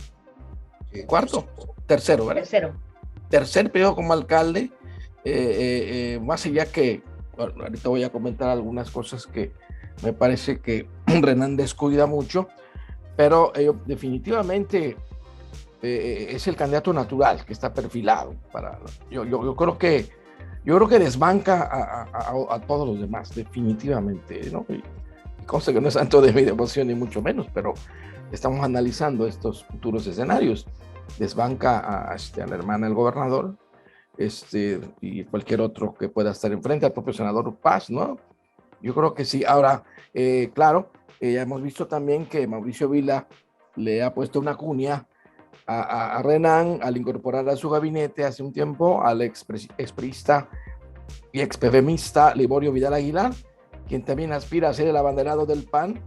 Cuarto, tercero, ¿verdad? Tercer periodo como alcalde, más allá que, bueno, ahorita voy a comentar algunas cosas que me parece que Renan descuida mucho, pero definitivamente es el candidato natural que está perfilado para. Yo creo que desbanca a todos los demás, definitivamente, ¿no? Y cosa que no es tanto de mi devoción ni mucho menos, pero estamos analizando estos futuros escenarios. Desbanca a la hermana del gobernador y cualquier otro que pueda estar enfrente, al propio senador Paz, ¿no? Yo creo que sí. Ahora, claro, ya hemos visto también que Mauricio Vila le ha puesto una cuña a Renan al incorporar a su gabinete hace un tiempo al expriista y expefemista Liborio Vidal Aguilar, quien también aspira a ser el abanderado del PAN,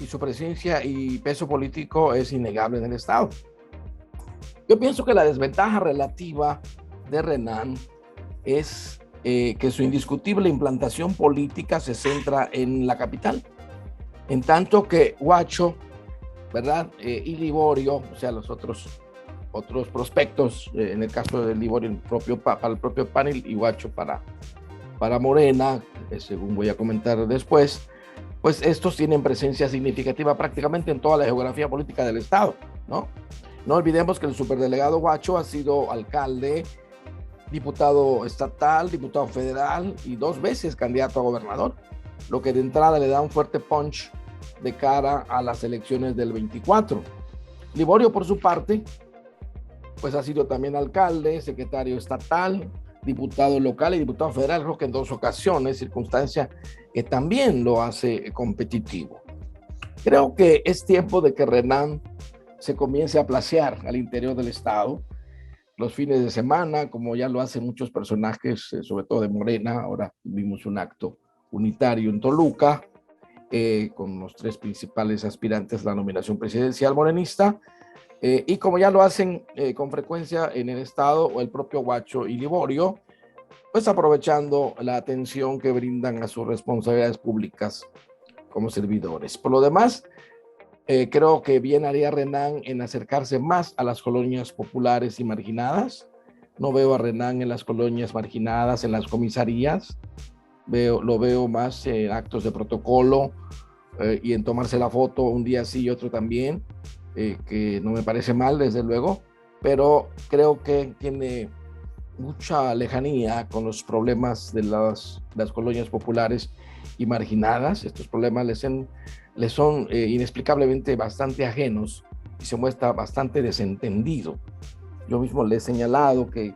y su presencia y peso político es innegable en el Estado. Yo pienso que la desventaja relativa de Renan es que su indiscutible implantación política se centra en la capital, en tanto que Huacho, ¿verdad? Y Liborio, o sea, los otros prospectos, en el caso de Liborio para el propio PAN y Huacho para Morena, según voy a comentar después, pues estos tienen presencia significativa prácticamente en toda la geografía política del Estado, ¿no? No olvidemos que el superdelegado Huacho ha sido alcalde, diputado estatal, diputado federal y 2 veces candidato a gobernador, lo que de entrada le da un fuerte punch de cara a las elecciones del 24. Liborio, por su parte, pues ha sido también alcalde, secretario estatal, diputado local y diputado federal, creo que en 2 ocasiones, circunstancia que también lo hace competitivo. Creo que es tiempo de que Renan se comience a placear al interior del Estado los fines de semana, como ya lo hacen muchos personajes, sobre todo de Morena. Ahora vimos un acto unitario en Toluca, con los 3 principales aspirantes a la nominación presidencial morenista, y como ya lo hacen con frecuencia en el Estado, o el propio Huacho y Liborio, pues aprovechando la atención que brindan a sus responsabilidades públicas como servidores. Por lo demás, creo que bien haría Renan en acercarse más a las colonias populares y marginadas. No veo a Renan en las colonias marginadas, en las comisarías. Lo veo más en actos de protocolo y en tomarse la foto un día sí y otro también, que no me parece mal, desde luego, pero creo que tiene mucha lejanía con los problemas de las colonias populares y marginadas. Estos problemas les son inexplicablemente bastante ajenos y se muestra bastante desentendido. Yo mismo le he señalado que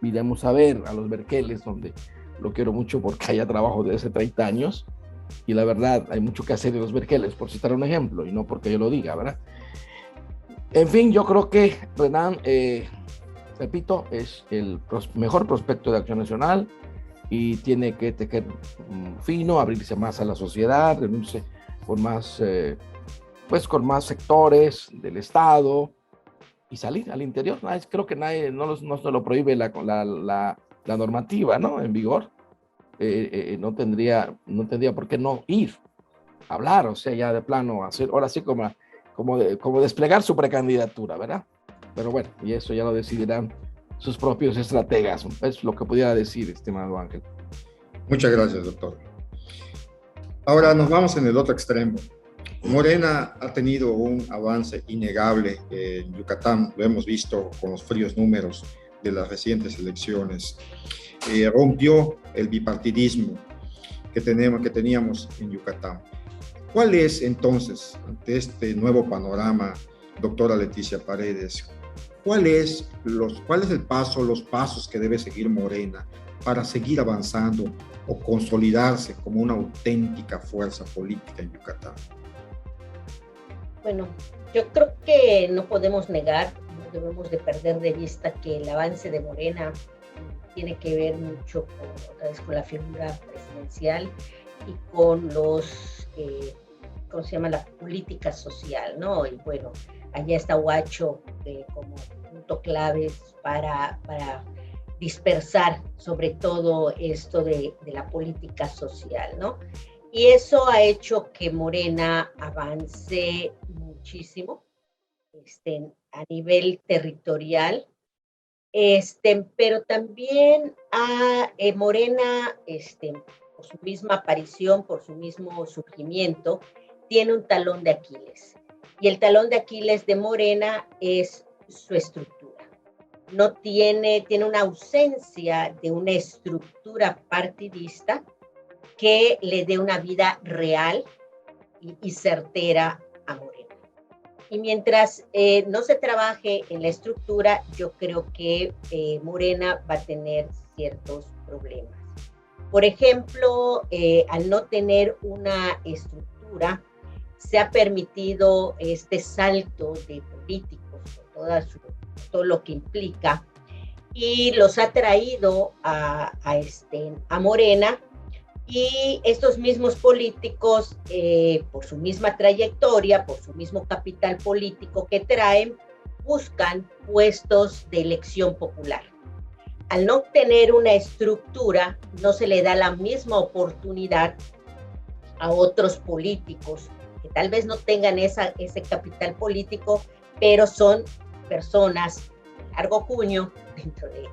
iremos a ver a los Berkeles, donde lo quiero mucho porque haya trabajo desde hace 30 años, y la verdad hay mucho que hacer en los Berkeles, por citar un ejemplo, y no porque yo lo diga, ¿verdad? En fin, yo creo que Renan, repito, es el mejor prospecto de Acción Nacional y tiene que tener fino, abrirse más a la sociedad, reunirse con más pues con más sectores del Estado y salir al interior. Creo que nadie, no se lo prohíbe la normativa, ¿no? En vigor. No tendría por qué no ir a hablar, o sea, ya de plano, hacer, ahora sí como desplegar su precandidatura, ¿verdad? Pero bueno, y eso ya lo decidirán sus propios estrategas. Es lo que pudiera decir, estimado Ángel. Muchas gracias, doctor. Ahora nos vamos en el otro extremo. Morena ha tenido un avance innegable en Yucatán, lo hemos visto con los fríos números de las recientes elecciones. Rompió el bipartidismo que teníamos en Yucatán. ¿Cuál es entonces, ante este nuevo panorama, doctora Leticia Paredes, cuál es los pasos que debe seguir Morena para seguir avanzando o consolidarse como una auténtica fuerza política en Yucatán? Bueno, yo creo que no podemos negar, no debemos de perder de vista que el avance de Morena tiene que ver mucho con la figura presidencial y con ¿cómo se llama? La política social, ¿no? Y bueno, allá está Huacho como punto clave para dispersar sobre todo esto de la política social, ¿no? Y eso ha hecho que Morena avance muchísimo a nivel territorial, pero también Morena, por su misma aparición, por su mismo surgimiento, tiene un talón de Aquiles. Y el talón de Aquiles de Morena es su estructura. No tiene una ausencia de una estructura partidista que le dé una vida real y certera a Morena. Y mientras no se trabaje en la estructura, yo creo que Morena va a tener ciertos problemas. Por ejemplo, al no tener una estructura, se ha permitido este salto de políticos, todo lo que implica, y los ha traído a Morena. Y estos mismos políticos, por su misma trayectoria, por su mismo capital político que traen, buscan puestos de elección popular. Al no tener una estructura, no se le da la misma oportunidad a otros políticos que tal vez no tengan ese capital político, pero son personas de largo cuño dentro de la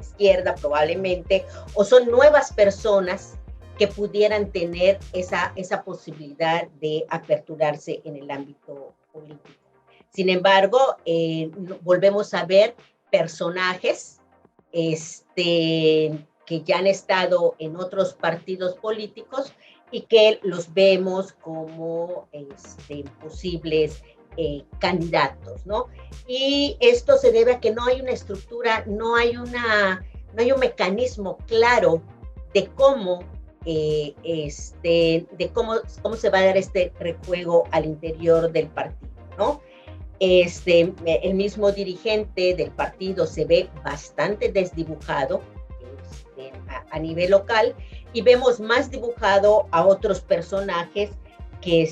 izquierda probablemente, o son nuevas personas que pudieran tener esa posibilidad de aperturarse en el ámbito político. Sin embargo, volvemos a ver personajes que ya han estado en otros partidos políticos y que los vemos como posibles candidatos, ¿no? Y esto se debe a que no hay una estructura, no hay un mecanismo claro de cómo cómo se va a dar este rejuego al interior del partido, ¿no? El mismo dirigente del partido se ve bastante desdibujado a nivel local, y vemos más dibujado a otros personajes que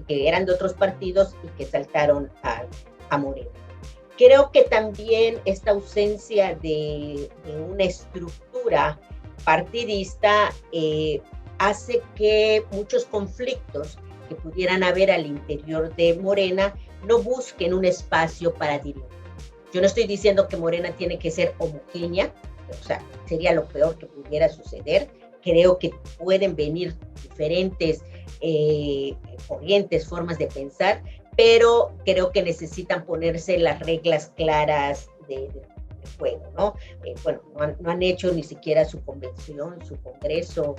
eran de otros partidos y que saltaron a Morena. Creo que también esta ausencia de una estructura partidista hace que muchos conflictos que pudieran haber al interior de Morena no busquen un espacio para dirimir. Yo no estoy diciendo que Morena tiene que ser homogénea, o sea, sería lo peor que pudiera suceder. Creo que pueden venir diferentes corrientes, formas de pensar, pero creo que necesitan ponerse las reglas claras de juego, ¿no? Bueno, no han hecho ni siquiera su convención, su congreso,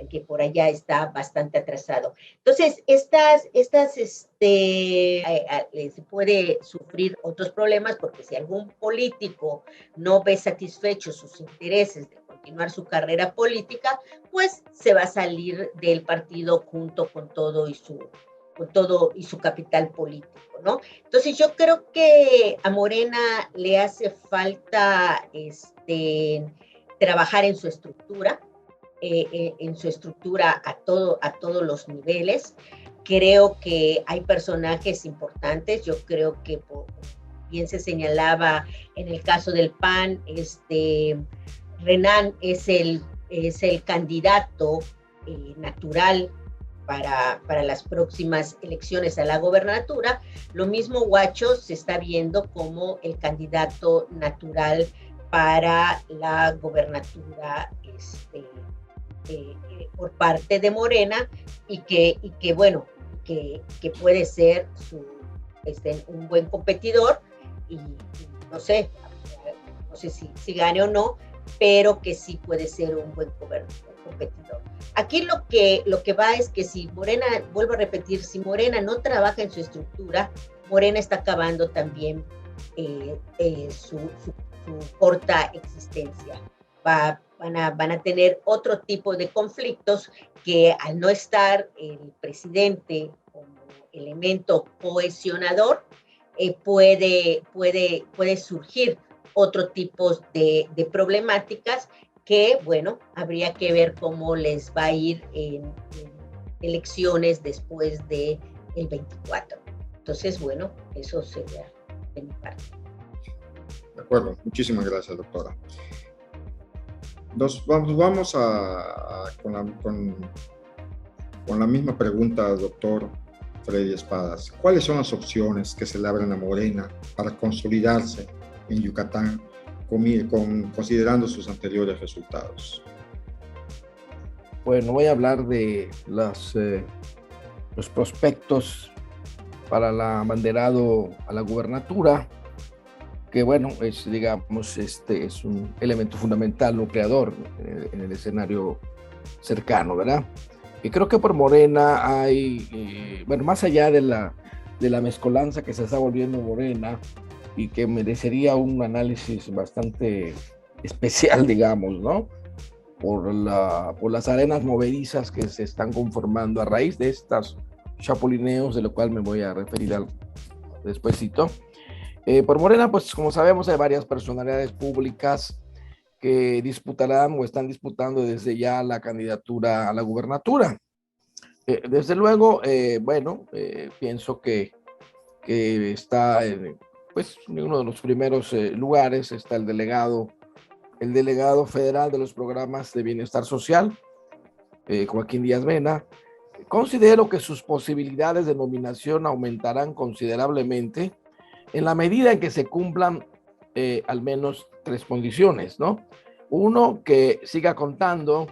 que por allá está bastante atrasado. Entonces, se puede sufrir otros problemas, porque si algún político no ve satisfechos sus intereses de continuar su carrera política, pues se va a salir del partido junto con todo y su capital político, ¿no? Entonces yo creo que a Morena le hace falta trabajar en su estructura, a todos los niveles, Creo que hay personajes importantes. Yo creo que bien se señalaba en el caso del PAN, Renan es el candidato natural para las próximas elecciones a la gobernatura. Lo mismo Huacho se está viendo como el candidato natural para la gobernatura por parte de Morena y que bueno, que puede ser un buen competidor y no sé si gane o no, pero que sí puede ser un buen competidor. Aquí lo que va es que si Morena, vuelvo a repetir, si Morena no trabaja en su estructura, Morena está acabando también su corta existencia. Van a tener otro tipo de conflictos que al no estar el presidente como elemento cohesionador, puede surgir otro tipo de problemáticas que, bueno, habría que ver cómo les va a ir en elecciones después del 24. Entonces, bueno, eso sería de mi parte. De acuerdo, muchísimas gracias, doctora. Vamos con la misma pregunta, doctor Freddy Espadas. ¿Cuáles son las opciones que se le abren a Morena para consolidarse en Yucatán, considerando sus anteriores resultados? Bueno, voy a hablar de los prospectos para el abanderado a la gubernatura, que bueno, es un elemento fundamental, nucleador en el escenario cercano, ¿verdad? Y creo que por Morena hay, más allá de la mezcolanza que se está volviendo Morena y que merecería un análisis bastante especial, digamos, ¿no? Por las arenas movedizas que se están conformando a raíz de estos chapulineos, de lo cual me voy a referir despuesito. Por Morena, pues como sabemos, hay varias personalidades públicas que disputarán o están disputando desde ya la candidatura a la gubernatura. Desde luego, pienso que está en uno de los primeros lugares está el delegado federal de los programas de bienestar social, Joaquín Díaz Mena. Considero que sus posibilidades de nominación aumentarán considerablemente en la medida en que se cumplan al menos 3 condiciones, ¿no? Uno, que siga contando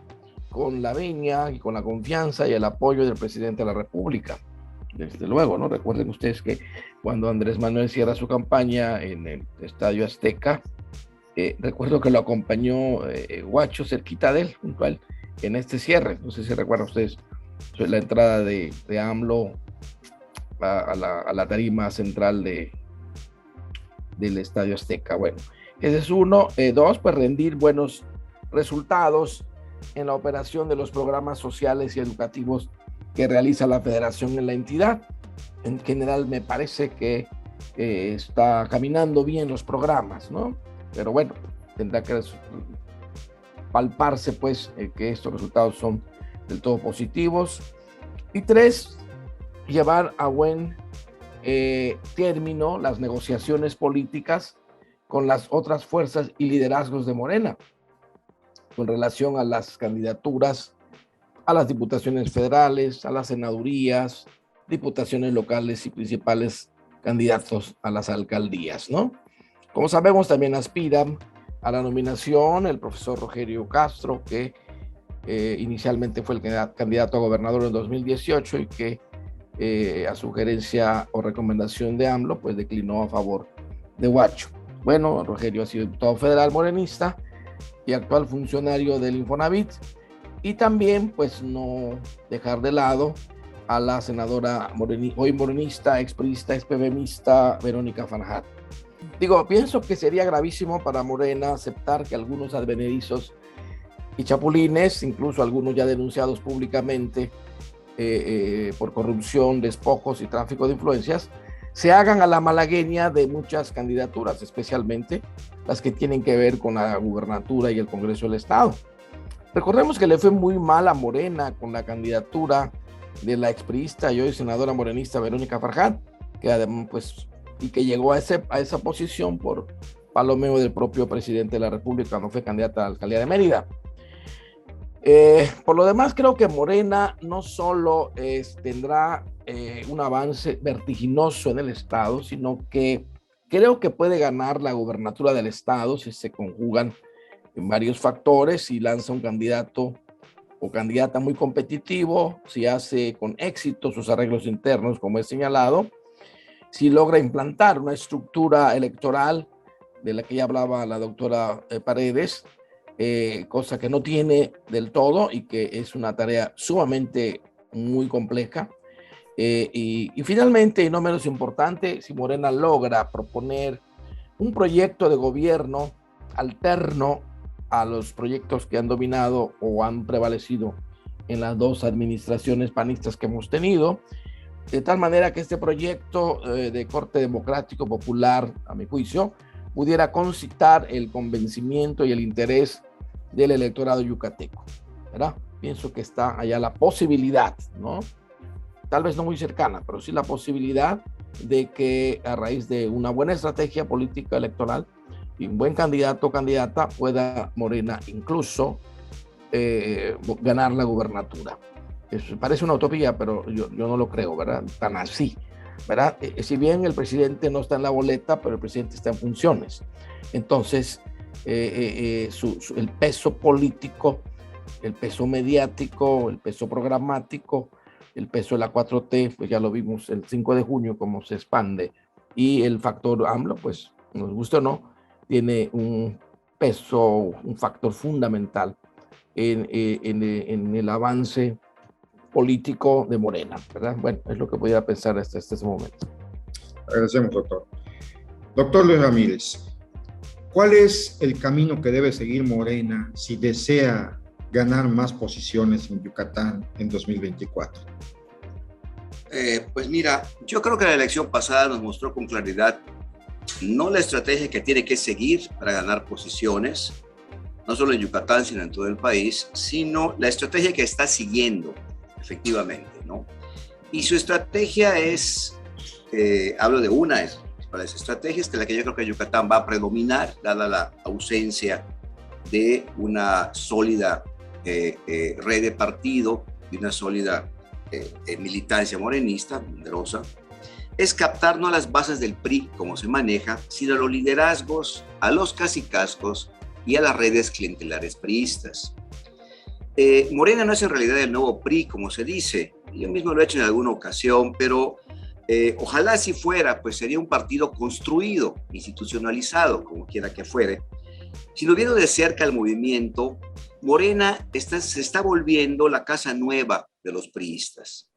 con la venia y con la confianza y el apoyo del presidente de la República. Desde luego, ¿no? Recuerden ustedes que cuando Andrés Manuel cierra su campaña en el Estadio Azteca, recuerdo que lo acompañó Huacho cerquita de él, junto a él, en este cierre. No sé si recuerdan ustedes la entrada de AMLO a la tarima central del Estadio Azteca. Bueno, ese es uno. 2, pues rendir buenos resultados en la operación de los programas sociales y educativos que realiza la federación en la entidad. En general me parece que está caminando bien los programas, ¿no? Pero bueno, tendrá que palparse pues que estos resultados son del todo positivos. Y 3, llevar a buen término las negociaciones políticas con las otras fuerzas y liderazgos de Morena con relación a las candidaturas a las diputaciones federales, a las senadurías, diputaciones locales y principales candidatos a las alcaldías, ¿no? Como sabemos, también aspiran a la nominación el profesor Rogelio Castro, que inicialmente fue el candidato a gobernador en 2018 y que a sugerencia o recomendación de AMLO, pues declinó a favor de Huacho. Bueno, Rogelio ha sido diputado federal morenista y actual funcionario del Infonavit, y también pues no dejar de lado a la senadora hoy morenista, expriista, expemista Verónica Farjat. Pienso que sería gravísimo para Morena aceptar que algunos advenedizos y chapulines, incluso algunos ya denunciados públicamente por corrupción, despojos y tráfico de influencias, se hagan a la malagueña de muchas candidaturas, especialmente las que tienen que ver con la gubernatura y el Congreso del Estado. Recordemos que le fue muy mal a Morena con la candidatura de la expriista y hoy senadora morenista Verónica Farjat, que además, pues, y que llegó a esa posición por palomeo del propio presidente de la República cuando fue candidata a la alcaldía de Mérida. Por lo demás, creo que Morena no solo tendrá un avance vertiginoso en el Estado, sino que creo que puede ganar la gubernatura del Estado si se conjugan en varios factores, si lanza un candidato o candidata muy competitivo, si hace con éxito sus arreglos internos, como he señalado, si logra implantar una estructura electoral de la que ya hablaba la doctora Paredes, cosa que no tiene del todo y que es una tarea sumamente muy compleja. Y finalmente, y no menos importante, si Morena logra proponer un proyecto de gobierno alterno a los proyectos que han dominado o han prevalecido en las dos administraciones panistas que hemos tenido, de tal manera que este proyecto de corte democrático popular, a mi juicio, pudiera concitar el convencimiento y el interés del electorado yucateco, ¿verdad? Pienso que está allá la posibilidad, ¿no? Tal vez no muy cercana, pero sí la posibilidad de que a raíz de una buena estrategia política electoral y un buen candidato o candidata pueda Morena incluso ganar la gubernatura. Eso parece una utopía, pero yo no lo creo, ¿verdad? Tan así, ¿verdad? Si bien el presidente no está en la boleta, pero el presidente está en funciones. Entonces, el peso político, el peso mediático, el peso programático, el peso de la 4T, pues ya lo vimos el 5 de junio cómo se expande, y el factor AMLO, pues nos gusta o no, tiene un peso, un factor fundamental en el avance político de Morena, ¿verdad? Bueno, es lo que podía pensar hasta este momento. Agradecemos, doctor. Doctor Luis Ramírez, ¿cuál es el camino que debe seguir Morena si desea ganar más posiciones en Yucatán en 2024? Pues mira, yo creo que la elección pasada nos mostró con claridad no la estrategia que tiene que seguir para ganar posiciones, no solo en Yucatán, sino en todo el país, sino la estrategia que está siguiendo, efectivamente, ¿no? Y su estrategia es, hablo de una de las estrategias, que la que yo creo que Yucatán va a predominar, dada la ausencia de una sólida red de partido y una sólida militancia morenista, numerosa, es captar no a las bases del PRI, como se maneja, sino a los liderazgos, a los cacicazgos y a las redes clientelares priistas. Morena no es en realidad el nuevo PRI, como se dice. Yo mismo lo he hecho en alguna ocasión, pero ojalá si fuera, pues sería un partido construido, institucionalizado, como quiera que fuere. Si lo viendo de cerca el movimiento, Morena se está volviendo la casa nueva de los priistas.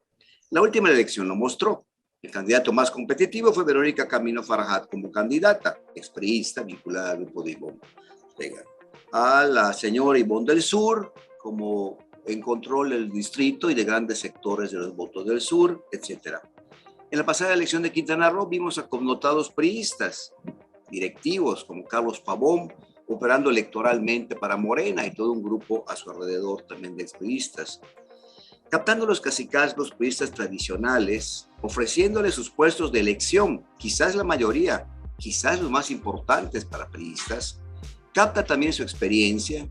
La última elección lo mostró. El candidato más competitivo fue Verónica Camino Farjat como candidata, expriista, vinculada al grupo de Ivonne Ortega. A la señora Ivonne del Sur, como en control del distrito y de grandes sectores de los votos del sur, etc. En la pasada elección de Quintana Roo vimos a connotados priistas, directivos como Carlos Pavón, operando electoralmente para Morena y todo un grupo a su alrededor también de expriistas. Captando los cacicazgos priistas tradicionales, ofreciéndoles sus puestos de elección, quizás la mayoría, quizás los más importantes para priistas, capta también su experiencia,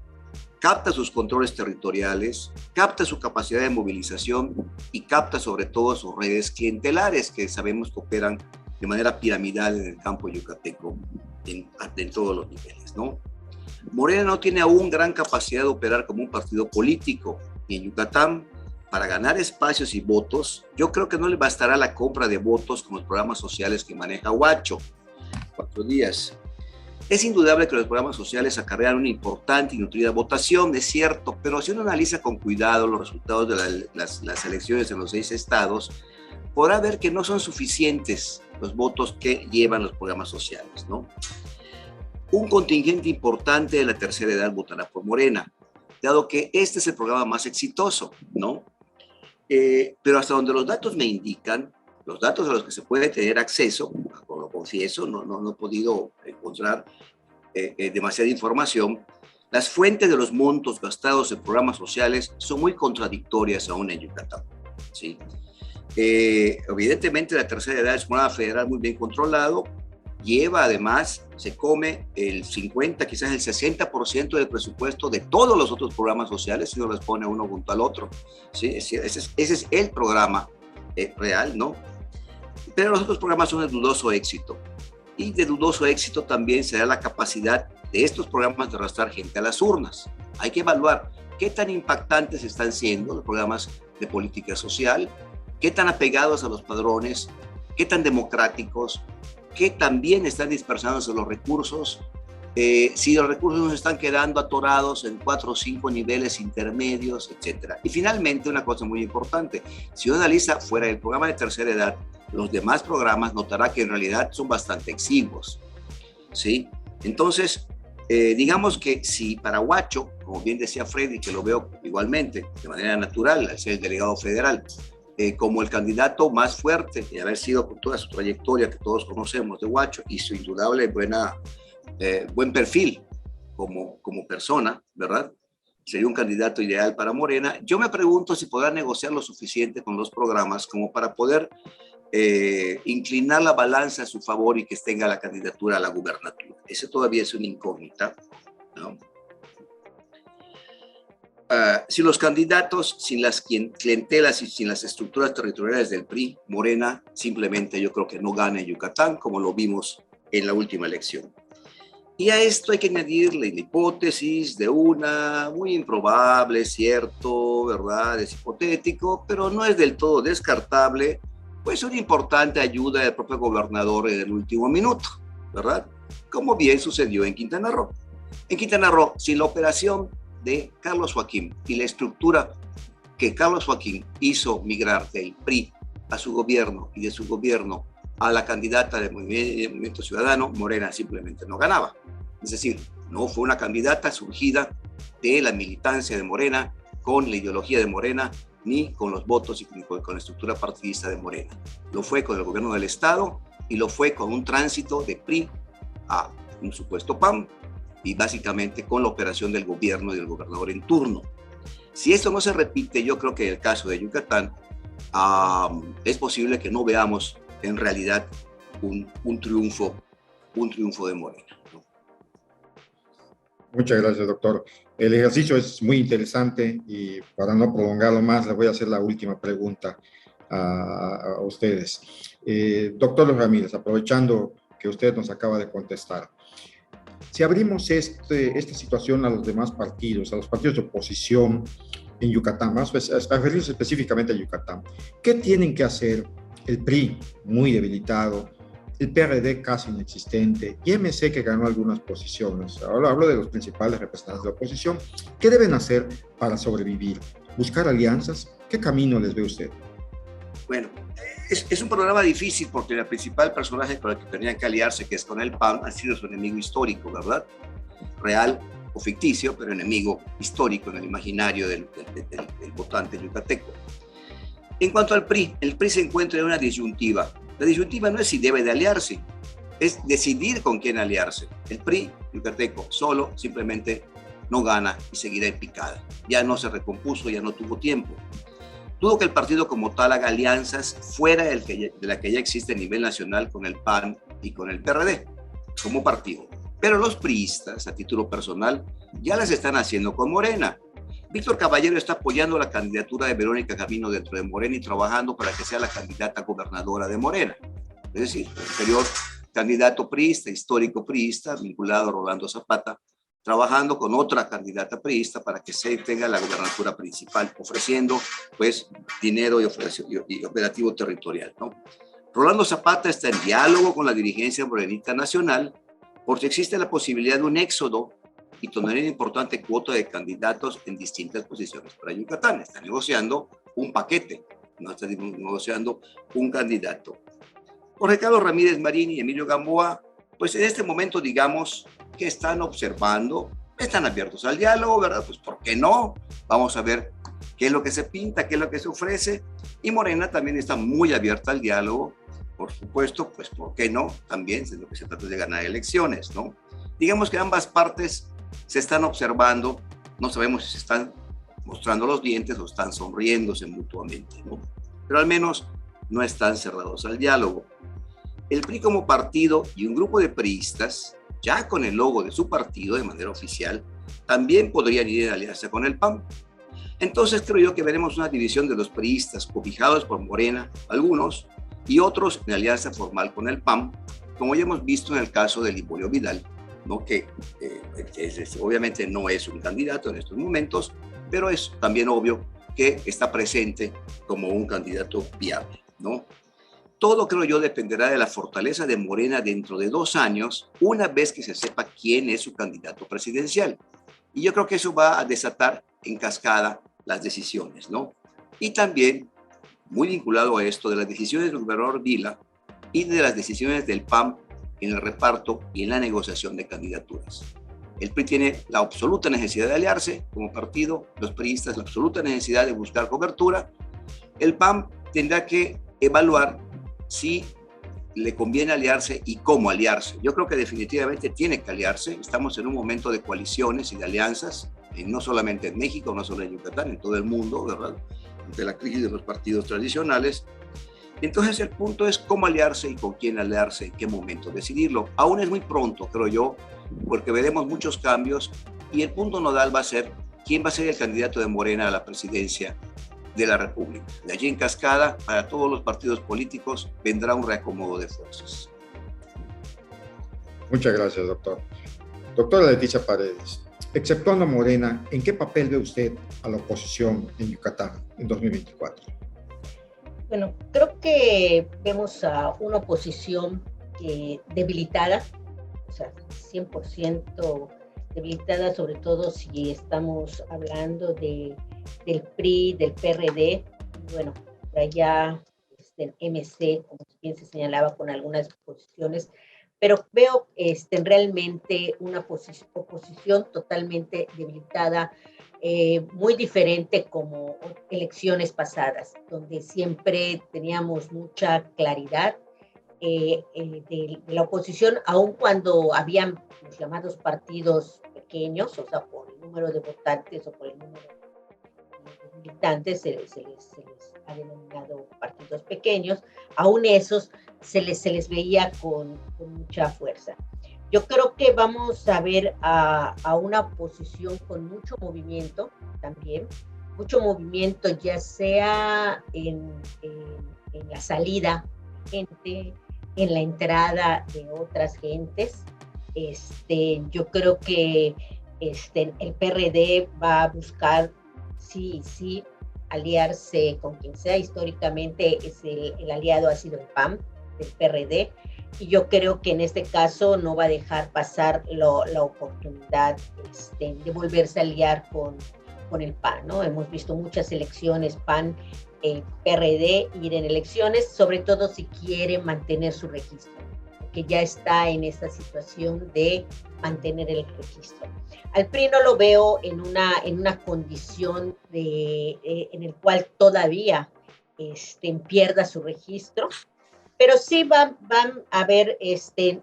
capta sus controles territoriales, capta su capacidad de movilización y capta sobre todo sus redes clientelares que sabemos que operan de manera piramidal en el campo yucateco en todos los niveles, ¿no? Morena no tiene aún gran capacidad de operar como un partido político y en Yucatán, para ganar espacios y votos, yo creo que no le bastará la compra de votos con los programas sociales que maneja Huacho, 4 días. Es indudable que los programas sociales acarrean una importante y nutrida votación, es cierto, pero si uno analiza con cuidado los resultados de las elecciones en los 6 estados, podrá ver que no son suficientes los votos que llevan los programas sociales, ¿no? Un contingente importante de la tercera edad votará por Morena, dado que este es el programa más exitoso, ¿no? Pero hasta donde los datos me indican, los datos a los que se puede tener acceso, lo confieso, no he podido encontrar demasiada información, las fuentes de los montos gastados en programas sociales son muy contradictorias aún en Yucatán. ¿sí? Evidentemente la tercera edad es un programa federal muy bien controlado, lleva además, se come el 50, quizás el 60% del presupuesto de todos los otros programas sociales, si no los pone uno junto al otro, ¿sí? Ese es el programa real, ¿no? Pero los otros programas son de dudoso éxito, y de dudoso éxito también se da la capacidad de estos programas de arrastrar gente a las urnas. Hay que evaluar qué tan impactantes están siendo los programas de política social, qué tan apegados a los padrones, qué tan democráticos, qué tan bien están dispersándose los recursos, si los recursos nos están quedando atorados en 4 o 5 niveles intermedios, etc. Y finalmente, una cosa muy importante, si uno analiza fuera del programa de tercera edad, los demás programas, notará que en realidad son bastante exiguos, ¿sí? Entonces, digamos que si para Huacho, como bien decía Freddy, que lo veo igualmente, de manera natural, al ser el delegado federal, como el candidato más fuerte y haber sido con toda su trayectoria que todos conocemos de Huacho y su indudable buen perfil como persona, ¿verdad? Sería un candidato ideal para Morena. Yo me pregunto si podrá negociar lo suficiente con los programas como para poder inclinar la balanza a su favor y que tenga la candidatura a la gubernatura. Eso todavía es una incógnita, ¿no? Si los candidatos, sin las clientelas y sin las estructuras territoriales del PRI, Morena simplemente yo creo que no gana en Yucatán, como lo vimos en la última elección. Y a esto hay que añadirle la hipótesis de una muy improbable, cierto, ¿verdad? Es hipotético, pero no es del todo descartable, pues una importante ayuda del propio gobernador en el último minuto, ¿verdad? Como bien sucedió en Quintana Roo. En Quintana Roo, sin la operación de Carlos Joaquín y la estructura que Carlos Joaquín hizo migrar del PRI a su gobierno y de su gobierno a la candidata del Movimiento Ciudadano, Morena simplemente no ganaba. Es decir, no fue una candidata surgida de la militancia de Morena, con la ideología de Morena, ni con los votos y con la estructura partidista de Morena. Lo fue con el gobierno del Estado y lo fue con un tránsito de PRI a un supuesto PAN, y básicamente con la operación del gobierno y del gobernador en turno. Si esto no se repite, yo creo que en el caso de Yucatán es posible que no veamos en realidad un triunfo de Morena, ¿no? Muchas gracias, doctor. El ejercicio es muy interesante y para no prolongarlo más, les voy a hacer la última pregunta a ustedes. Doctor Ramírez, aprovechando que usted nos acaba de contestar, si abrimos esta situación a los demás partidos, a los partidos de oposición en Yucatán, más a referirse específicamente a Yucatán, ¿qué tienen que hacer el PRI, muy debilitado, el PRD casi inexistente, y MC que ganó algunas posiciones? Ahora hablo de los principales representantes de la oposición. ¿Qué deben hacer para sobrevivir? ¿Buscar alianzas? ¿Qué camino les ve usted? Bueno, es un programa difícil porque el principal personaje con el que tenían que aliarse, que es con el PAN, ha sido su enemigo histórico, ¿verdad? Real o ficticio, pero enemigo histórico en el imaginario del votante yucateco. En cuanto al PRI, el PRI se encuentra en una disyuntiva. La disyuntiva no es si debe de aliarse, es decidir con quién aliarse. El PRI yucateco solo simplemente no gana y seguirá en picada. Ya no se recompuso, ya no tuvo tiempo. Dudo que el partido como tal haga alianzas fuera de la que ya existe a nivel nacional con el PAN y con el PRD como partido. Pero los priistas, a título personal, ya las están haciendo con Morena. Víctor Caballero está apoyando la candidatura de Verónica Camino dentro de Morena y trabajando para que sea la candidata gobernadora de Morena. Es decir, el anterior candidato priista, histórico priista, vinculado a Rolando Zapata, trabajando con otra candidata priista para que se tenga la gobernatura principal, ofreciendo pues dinero y operativo territorial, ¿no? Rolando Zapata está en diálogo con la dirigencia morenista nacional porque existe la posibilidad de un éxodo y tener una importante cuota de candidatos en distintas posiciones para Yucatán. Está negociando un paquete, no está negociando un candidato. Jorge Carlos Ramírez Marín y Emilio Gamboa, pues en este momento digamos que están observando, están abiertos al diálogo, ¿verdad? Pues ¿por qué no? Vamos a ver qué es lo que se pinta, qué es lo que se ofrece. Y Morena también está muy abierta al diálogo, por supuesto, pues ¿por qué no? También es lo que se trata de ganar elecciones, ¿no? Digamos que ambas partes se están observando, no sabemos si se están mostrando los dientes o están sonriéndose mutuamente, ¿no? Pero al menos no están cerrados al diálogo. El PRI como partido y un grupo de priistas, ya con el logo de su partido de manera oficial, también podrían ir en alianza con el PAN. Entonces creo yo que veremos una división de los priistas cobijados por Morena, algunos, y otros en alianza formal con el PAN, como ya hemos visto en el caso de Liborio Vidal, ¿no? Que obviamente no es un candidato en estos momentos, pero es también obvio que está presente como un candidato viable, ¿no? Todo, creo yo, dependerá de la fortaleza de Morena dentro de 2 años, una vez que se sepa quién es su candidato presidencial. Y yo creo que eso va a desatar en cascada las decisiones, ¿no? Y también, muy vinculado a esto, de las decisiones del gobernador Vila y de las decisiones del PAN en el reparto y en la negociación de candidaturas. El PRI tiene la absoluta necesidad de aliarse como partido, los priistas la absoluta necesidad de buscar cobertura. El PAN tendrá que evaluar si le conviene aliarse y cómo aliarse. Yo creo que definitivamente tiene que aliarse. Estamos en un momento de coaliciones y de alianzas, no solamente en México, no solo en Yucatán, en todo el mundo, ¿verdad? De la crisis de los partidos tradicionales. Entonces el punto es cómo aliarse y con quién aliarse, en qué momento decidirlo. Aún es muy pronto, creo yo, porque veremos muchos cambios y el punto nodal va a ser quién va a ser el candidato de Morena a la presidencia de la República. De allí en cascada, para todos los partidos políticos, vendrá un reacomodo de fuerzas. Muchas gracias, doctor. Doctora Leticia Paredes, exceptuando a Morena, ¿en qué papel ve usted a la oposición en Yucatán en 2024? Bueno, creo que vemos a una oposición debilitada, o sea, 100% debilitada, sobre todo si estamos hablando del PRI, del PRD, y bueno, por allá el MC, como bien se señalaba, con algunas posiciones, pero veo realmente una oposición totalmente debilitada, muy diferente como elecciones pasadas, donde siempre teníamos mucha claridad de la oposición, aun cuando habían los llamados partidos pequeños, o sea, por el número de votantes o por el número de militantes, se les ha denominado partidos pequeños, aún esos se les veía con mucha fuerza. Yo creo que vamos a ver a una oposición con mucho movimiento también, mucho movimiento ya sea en la salida de gente, en la entrada de otras gentes. Yo creo que el PRD va a buscar, sí, aliarse con quien sea. Históricamente el aliado ha sido el PAN, del PRD, y yo creo que en este caso no va a dejar pasar la oportunidad de volverse a aliar con el PAN, ¿no? Hemos visto muchas elecciones PAN, PRD ir en elecciones, sobre todo si quiere mantener su registro, que ya está en esta situación de mantener el registro. Al PRI no lo veo en una condición en el cual todavía pierda su registro, pero sí van a haber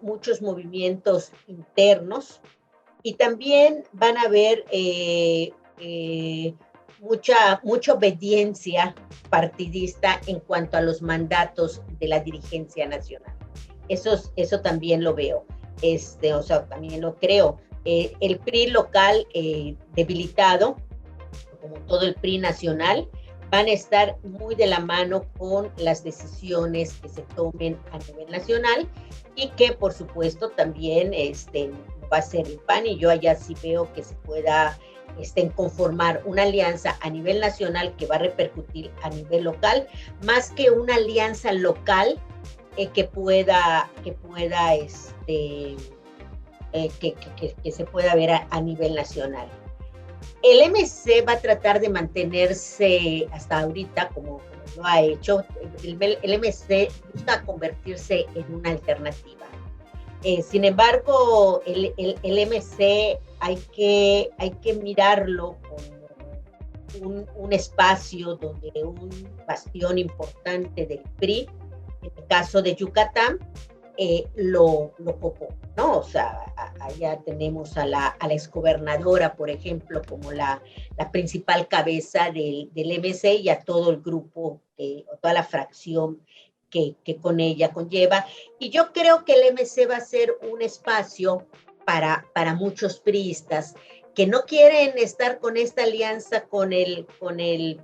muchos movimientos internos y también van a haber mucha obediencia partidista en cuanto a los mandatos de la dirigencia nacional. Eso también lo veo, o sea, también lo creo. El PRI local debilitado, como todo el PRI nacional, van a estar muy de la mano con las decisiones que se tomen a nivel nacional y que, por supuesto, también va a ser el PAN, y yo allá sí veo que se pueda conformar una alianza a nivel nacional que va a repercutir a nivel local, más que una alianza local que se pueda ver a nivel nacional. El MC va a tratar de mantenerse hasta ahorita como lo ha hecho. El MC busca convertirse en una alternativa. Sin embargo, el MC hay que mirarlo como un espacio donde un bastión importante del PRI, en el caso de Yucatán, lo copó, ¿no? O sea, allá tenemos a la exgobernadora, por ejemplo, como la principal cabeza del MC y a todo el grupo, o toda la fracción que con ella conlleva. Y yo creo que el MC va a ser un espacio para muchos priistas que no quieren estar con esta alianza con el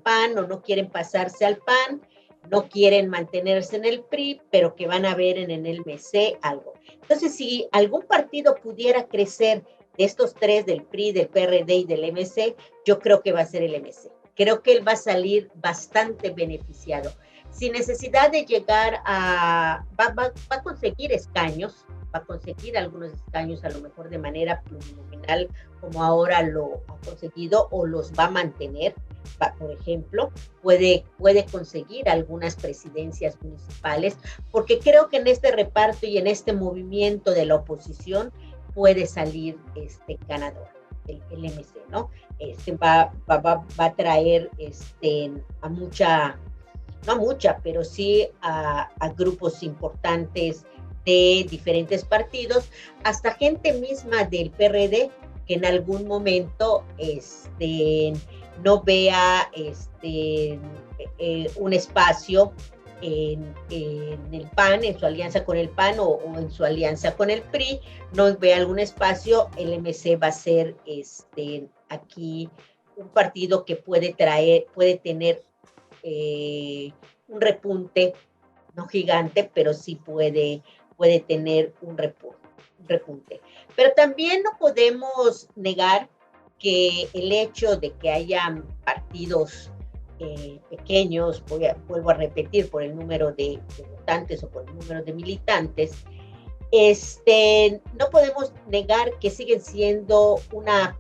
PAN o no quieren pasarse al PAN, no quieren mantenerse en el PRI, pero que van a ver en el MC algo. Entonces, si algún partido pudiera crecer de estos tres, del PRI, del PRD y del MC, yo creo que va a ser el MC. Creo que él va a salir bastante beneficiado, sin necesidad de llegar a... va a conseguir escaños, va a conseguir algunos escaños a lo mejor de manera plurinominal, como ahora lo ha conseguido, o los va a mantener. Por ejemplo, puede conseguir algunas presidencias municipales, porque creo que en este reparto y en este movimiento de la oposición puede salir ganador, el MC, ¿no? Va a traer a mucha, no a mucha, pero sí a grupos importantes de diferentes partidos, hasta gente misma del PRD que en algún momento no vea un espacio en el PAN, en su alianza con el PAN o en su alianza con el PRI, no vea algún espacio. El MC va a ser aquí un partido que puede tener un repunte, no gigante, pero sí puede tener un repunte. Pero también no podemos negar que el hecho de que hayan partidos pequeños, vuelvo a repetir, por el número de votantes o por el número de militantes, no podemos negar que siguen siendo una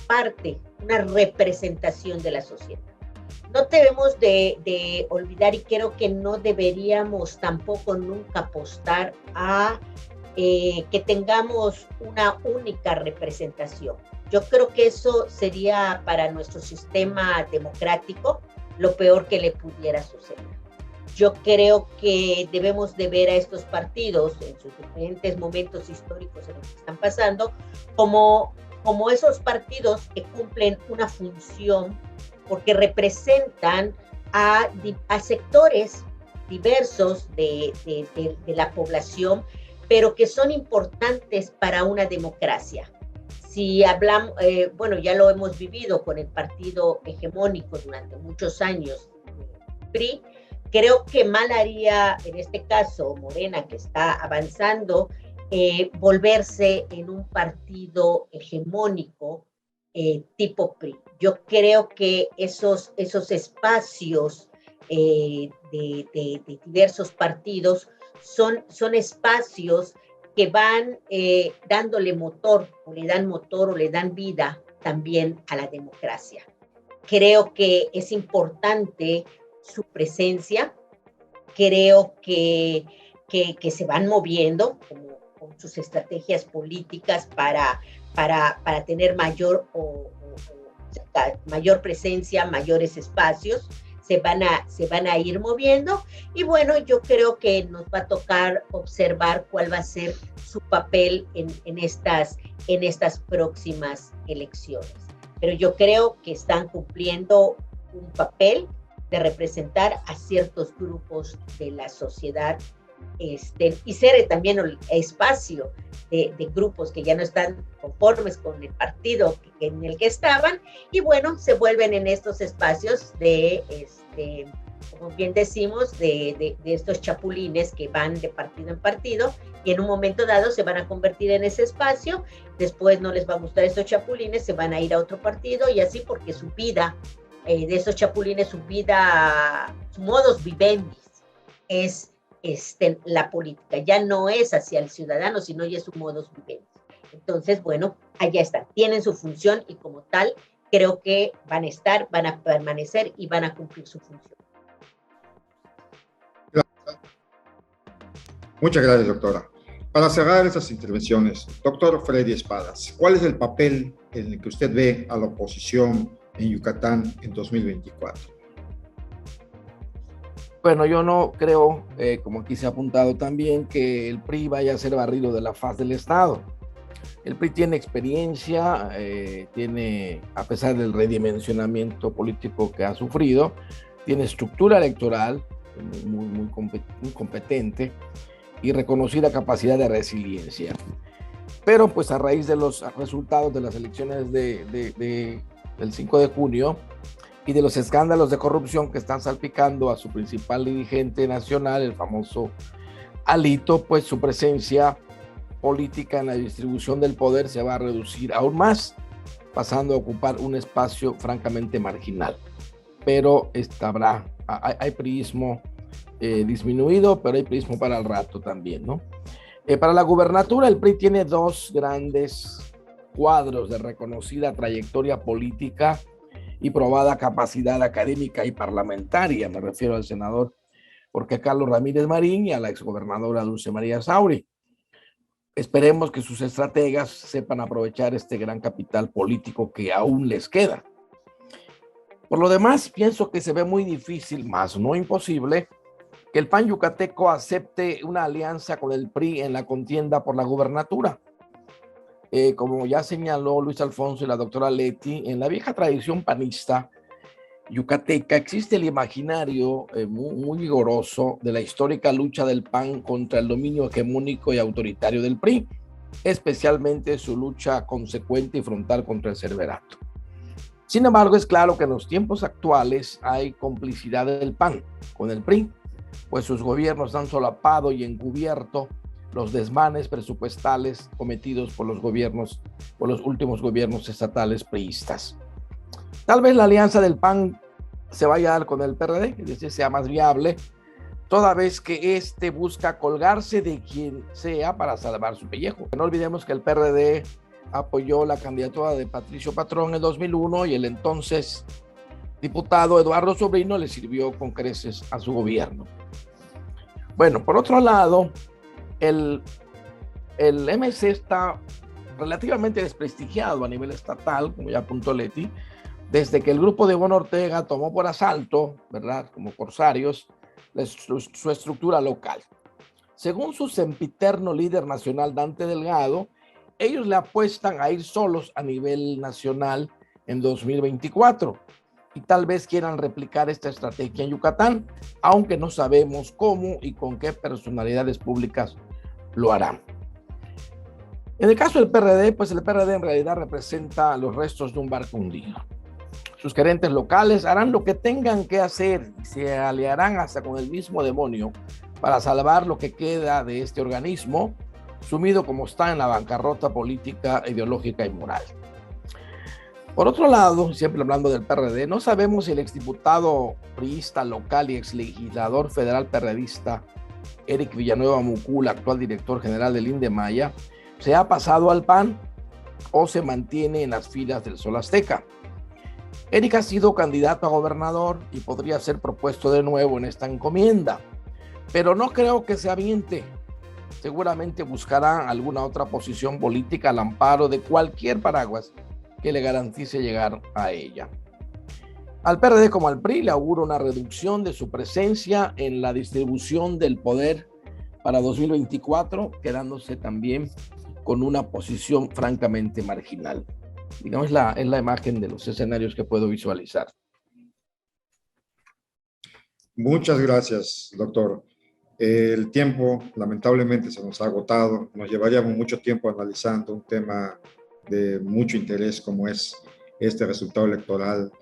parte, una representación de la sociedad. No debemos de olvidar, y creo que no deberíamos tampoco nunca apostar a que tengamos una única representación. Yo creo que eso sería para nuestro sistema democrático lo peor que le pudiera suceder. Yo creo que debemos de ver a estos partidos en sus diferentes momentos históricos en los que están pasando como esos partidos que cumplen una función, porque representan a sectores diversos de la población, pero que son importantes para una democracia. Si hablamos, bueno, ya lo hemos vivido con el partido hegemónico durante muchos años, PRI, creo que mal haría en este caso Morena, que está avanzando, volverse en un partido hegemónico tipo PRI. Yo creo que esos espacios de diversos partidos son espacios que van dándole motor, o le dan motor, o le dan vida también a la democracia. Creo que es importante su presencia, creo que se van moviendo con sus estrategias políticas para tener mayor presencia, mayores espacios. Se van a ir moviendo, y bueno, yo creo que nos va a tocar observar cuál va a ser su papel en estas próximas elecciones. Pero yo creo que están cumpliendo un papel de representar a ciertos grupos de la sociedad, y ser también el espacio de grupos que ya no están conformes con el partido en el que estaban, y bueno, se vuelven en estos espacios como bien decimos, de estos chapulines que van de partido en partido, y en un momento dado se van a convertir en ese espacio. Después no les va a gustar estos chapulines, se van a ir a otro partido, y así, porque su vida, de esos chapulines, su modus vivendi es la política, ya no es hacia el ciudadano, sino ya es su modus vivendi. Entonces, bueno, allá están, tienen su función, y como tal, creo que van a permanecer y van a cumplir su función. Muchas gracias, doctora. Para cerrar estas intervenciones, doctor Freddy Espadas, ¿cuál es el papel en el que usted ve a la oposición en Yucatán en 2024? Bueno, yo no creo, como aquí se ha apuntado también, que el PRI vaya a ser barrido de la faz del Estado. El PRI tiene experiencia, tiene, a pesar del redimensionamiento político que ha sufrido, tiene estructura electoral muy competente y reconocida capacidad de resiliencia. Pero pues a raíz de los resultados de las elecciones del 5 de junio y de los escándalos de corrupción que están salpicando a su principal dirigente nacional, el famoso Alito, pues su presencia política en la distribución del poder se va a reducir aún más, pasando a ocupar un espacio francamente marginal. Pero hay priismo disminuido, pero hay priismo para el rato también, ¿no? Para la gubernatura, el PRI tiene dos grandes cuadros de reconocida trayectoria política y probada capacidad académica y parlamentaria. Me refiero al senador Jorge Carlos Ramírez Marín y a la exgobernadora Dulce María Sauri. Esperemos que sus estrategas sepan aprovechar este gran capital político que aún les queda. Por lo demás, pienso que se ve muy difícil, más no imposible, que el PAN yucateco acepte una alianza con el PRI en la contienda por la gubernatura. Como ya señaló Luis Alfonso y la doctora Leti, en la vieja tradición panista yucateca existe el imaginario muy vigoroso de la histórica lucha del PAN contra el dominio hegemónico y autoritario del PRI, especialmente su lucha consecuente y frontal contra el Cerberato. Sin embargo, es claro que en los tiempos actuales hay complicidad del PAN con el PRI, pues sus gobiernos han solapado y encubierto los desmanes presupuestales cometidos por los últimos gobiernos estatales priistas. Tal vez la alianza del PAN se vaya a dar con el PRD, es decir, sea más viable, toda vez que éste busca colgarse de quien sea para salvar su pellejo. No olvidemos que el PRD apoyó la candidatura de Patricio Patrón en 2001 y el entonces diputado Eduardo Sobrino le sirvió con creces a su gobierno. Bueno, por otro lado, el MC está relativamente desprestigiado a nivel estatal, como ya apuntó Leti, desde que el grupo de Ivonne Ortega tomó por asalto, ¿verdad?, como corsarios, su estructura local. Según su sempiterno líder nacional, Dante Delgado, ellos le apuestan a ir solos a nivel nacional en 2024 y tal vez quieran replicar esta estrategia en Yucatán, aunque no sabemos cómo y con qué personalidades públicas lo harán. En el caso del PRD, pues el PRD en realidad representa los restos de un barco hundido. Sus gerentes locales harán lo que tengan que hacer y se aliarán hasta con el mismo demonio para salvar lo que queda de este organismo, sumido como está en la bancarrota política, ideológica y moral. Por otro lado, siempre hablando del PRD, no sabemos si el exdiputado priista local y exlegislador federal perredista Eric Villanueva Mucula, actual director general del Indemaya, se ha pasado al PAN o se mantiene en las filas del Sol Azteca. Eric ha sido candidato a gobernador y podría ser propuesto de nuevo en esta encomienda, pero no creo que se aviente. Seguramente buscará alguna otra posición política al amparo de cualquier paraguas que le garantice llegar a ella. Al PRD como al PRI le auguro una reducción de su presencia en la distribución del poder para 2024, quedándose también con una posición francamente marginal. Digamos, es la imagen de los escenarios que puedo visualizar. Muchas gracias, doctor. El tiempo, lamentablemente, se nos ha agotado. Nos llevaríamos mucho tiempo analizando un tema de mucho interés como es este resultado electoral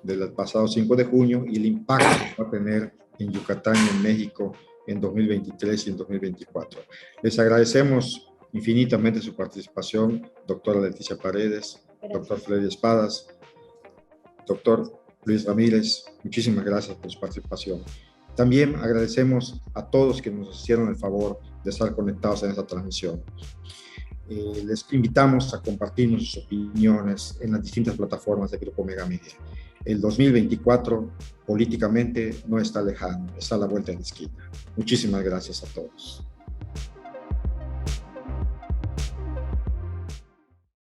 del pasado 5 de junio y el impacto que va a tener en Yucatán y en México en 2023 y en 2024. Les agradecemos infinitamente su participación, doctora Leticia Paredes, doctor Freddy Espadas, doctor Luis Ramírez, muchísimas gracias por su participación. También agradecemos a todos que nos hicieron el favor de estar conectados en esta transmisión. Les invitamos a compartir sus opiniones en las distintas plataformas de Grupo Mega Media. El 2024 políticamente no está lejano, está a la vuelta de la esquina. Muchísimas gracias a todos.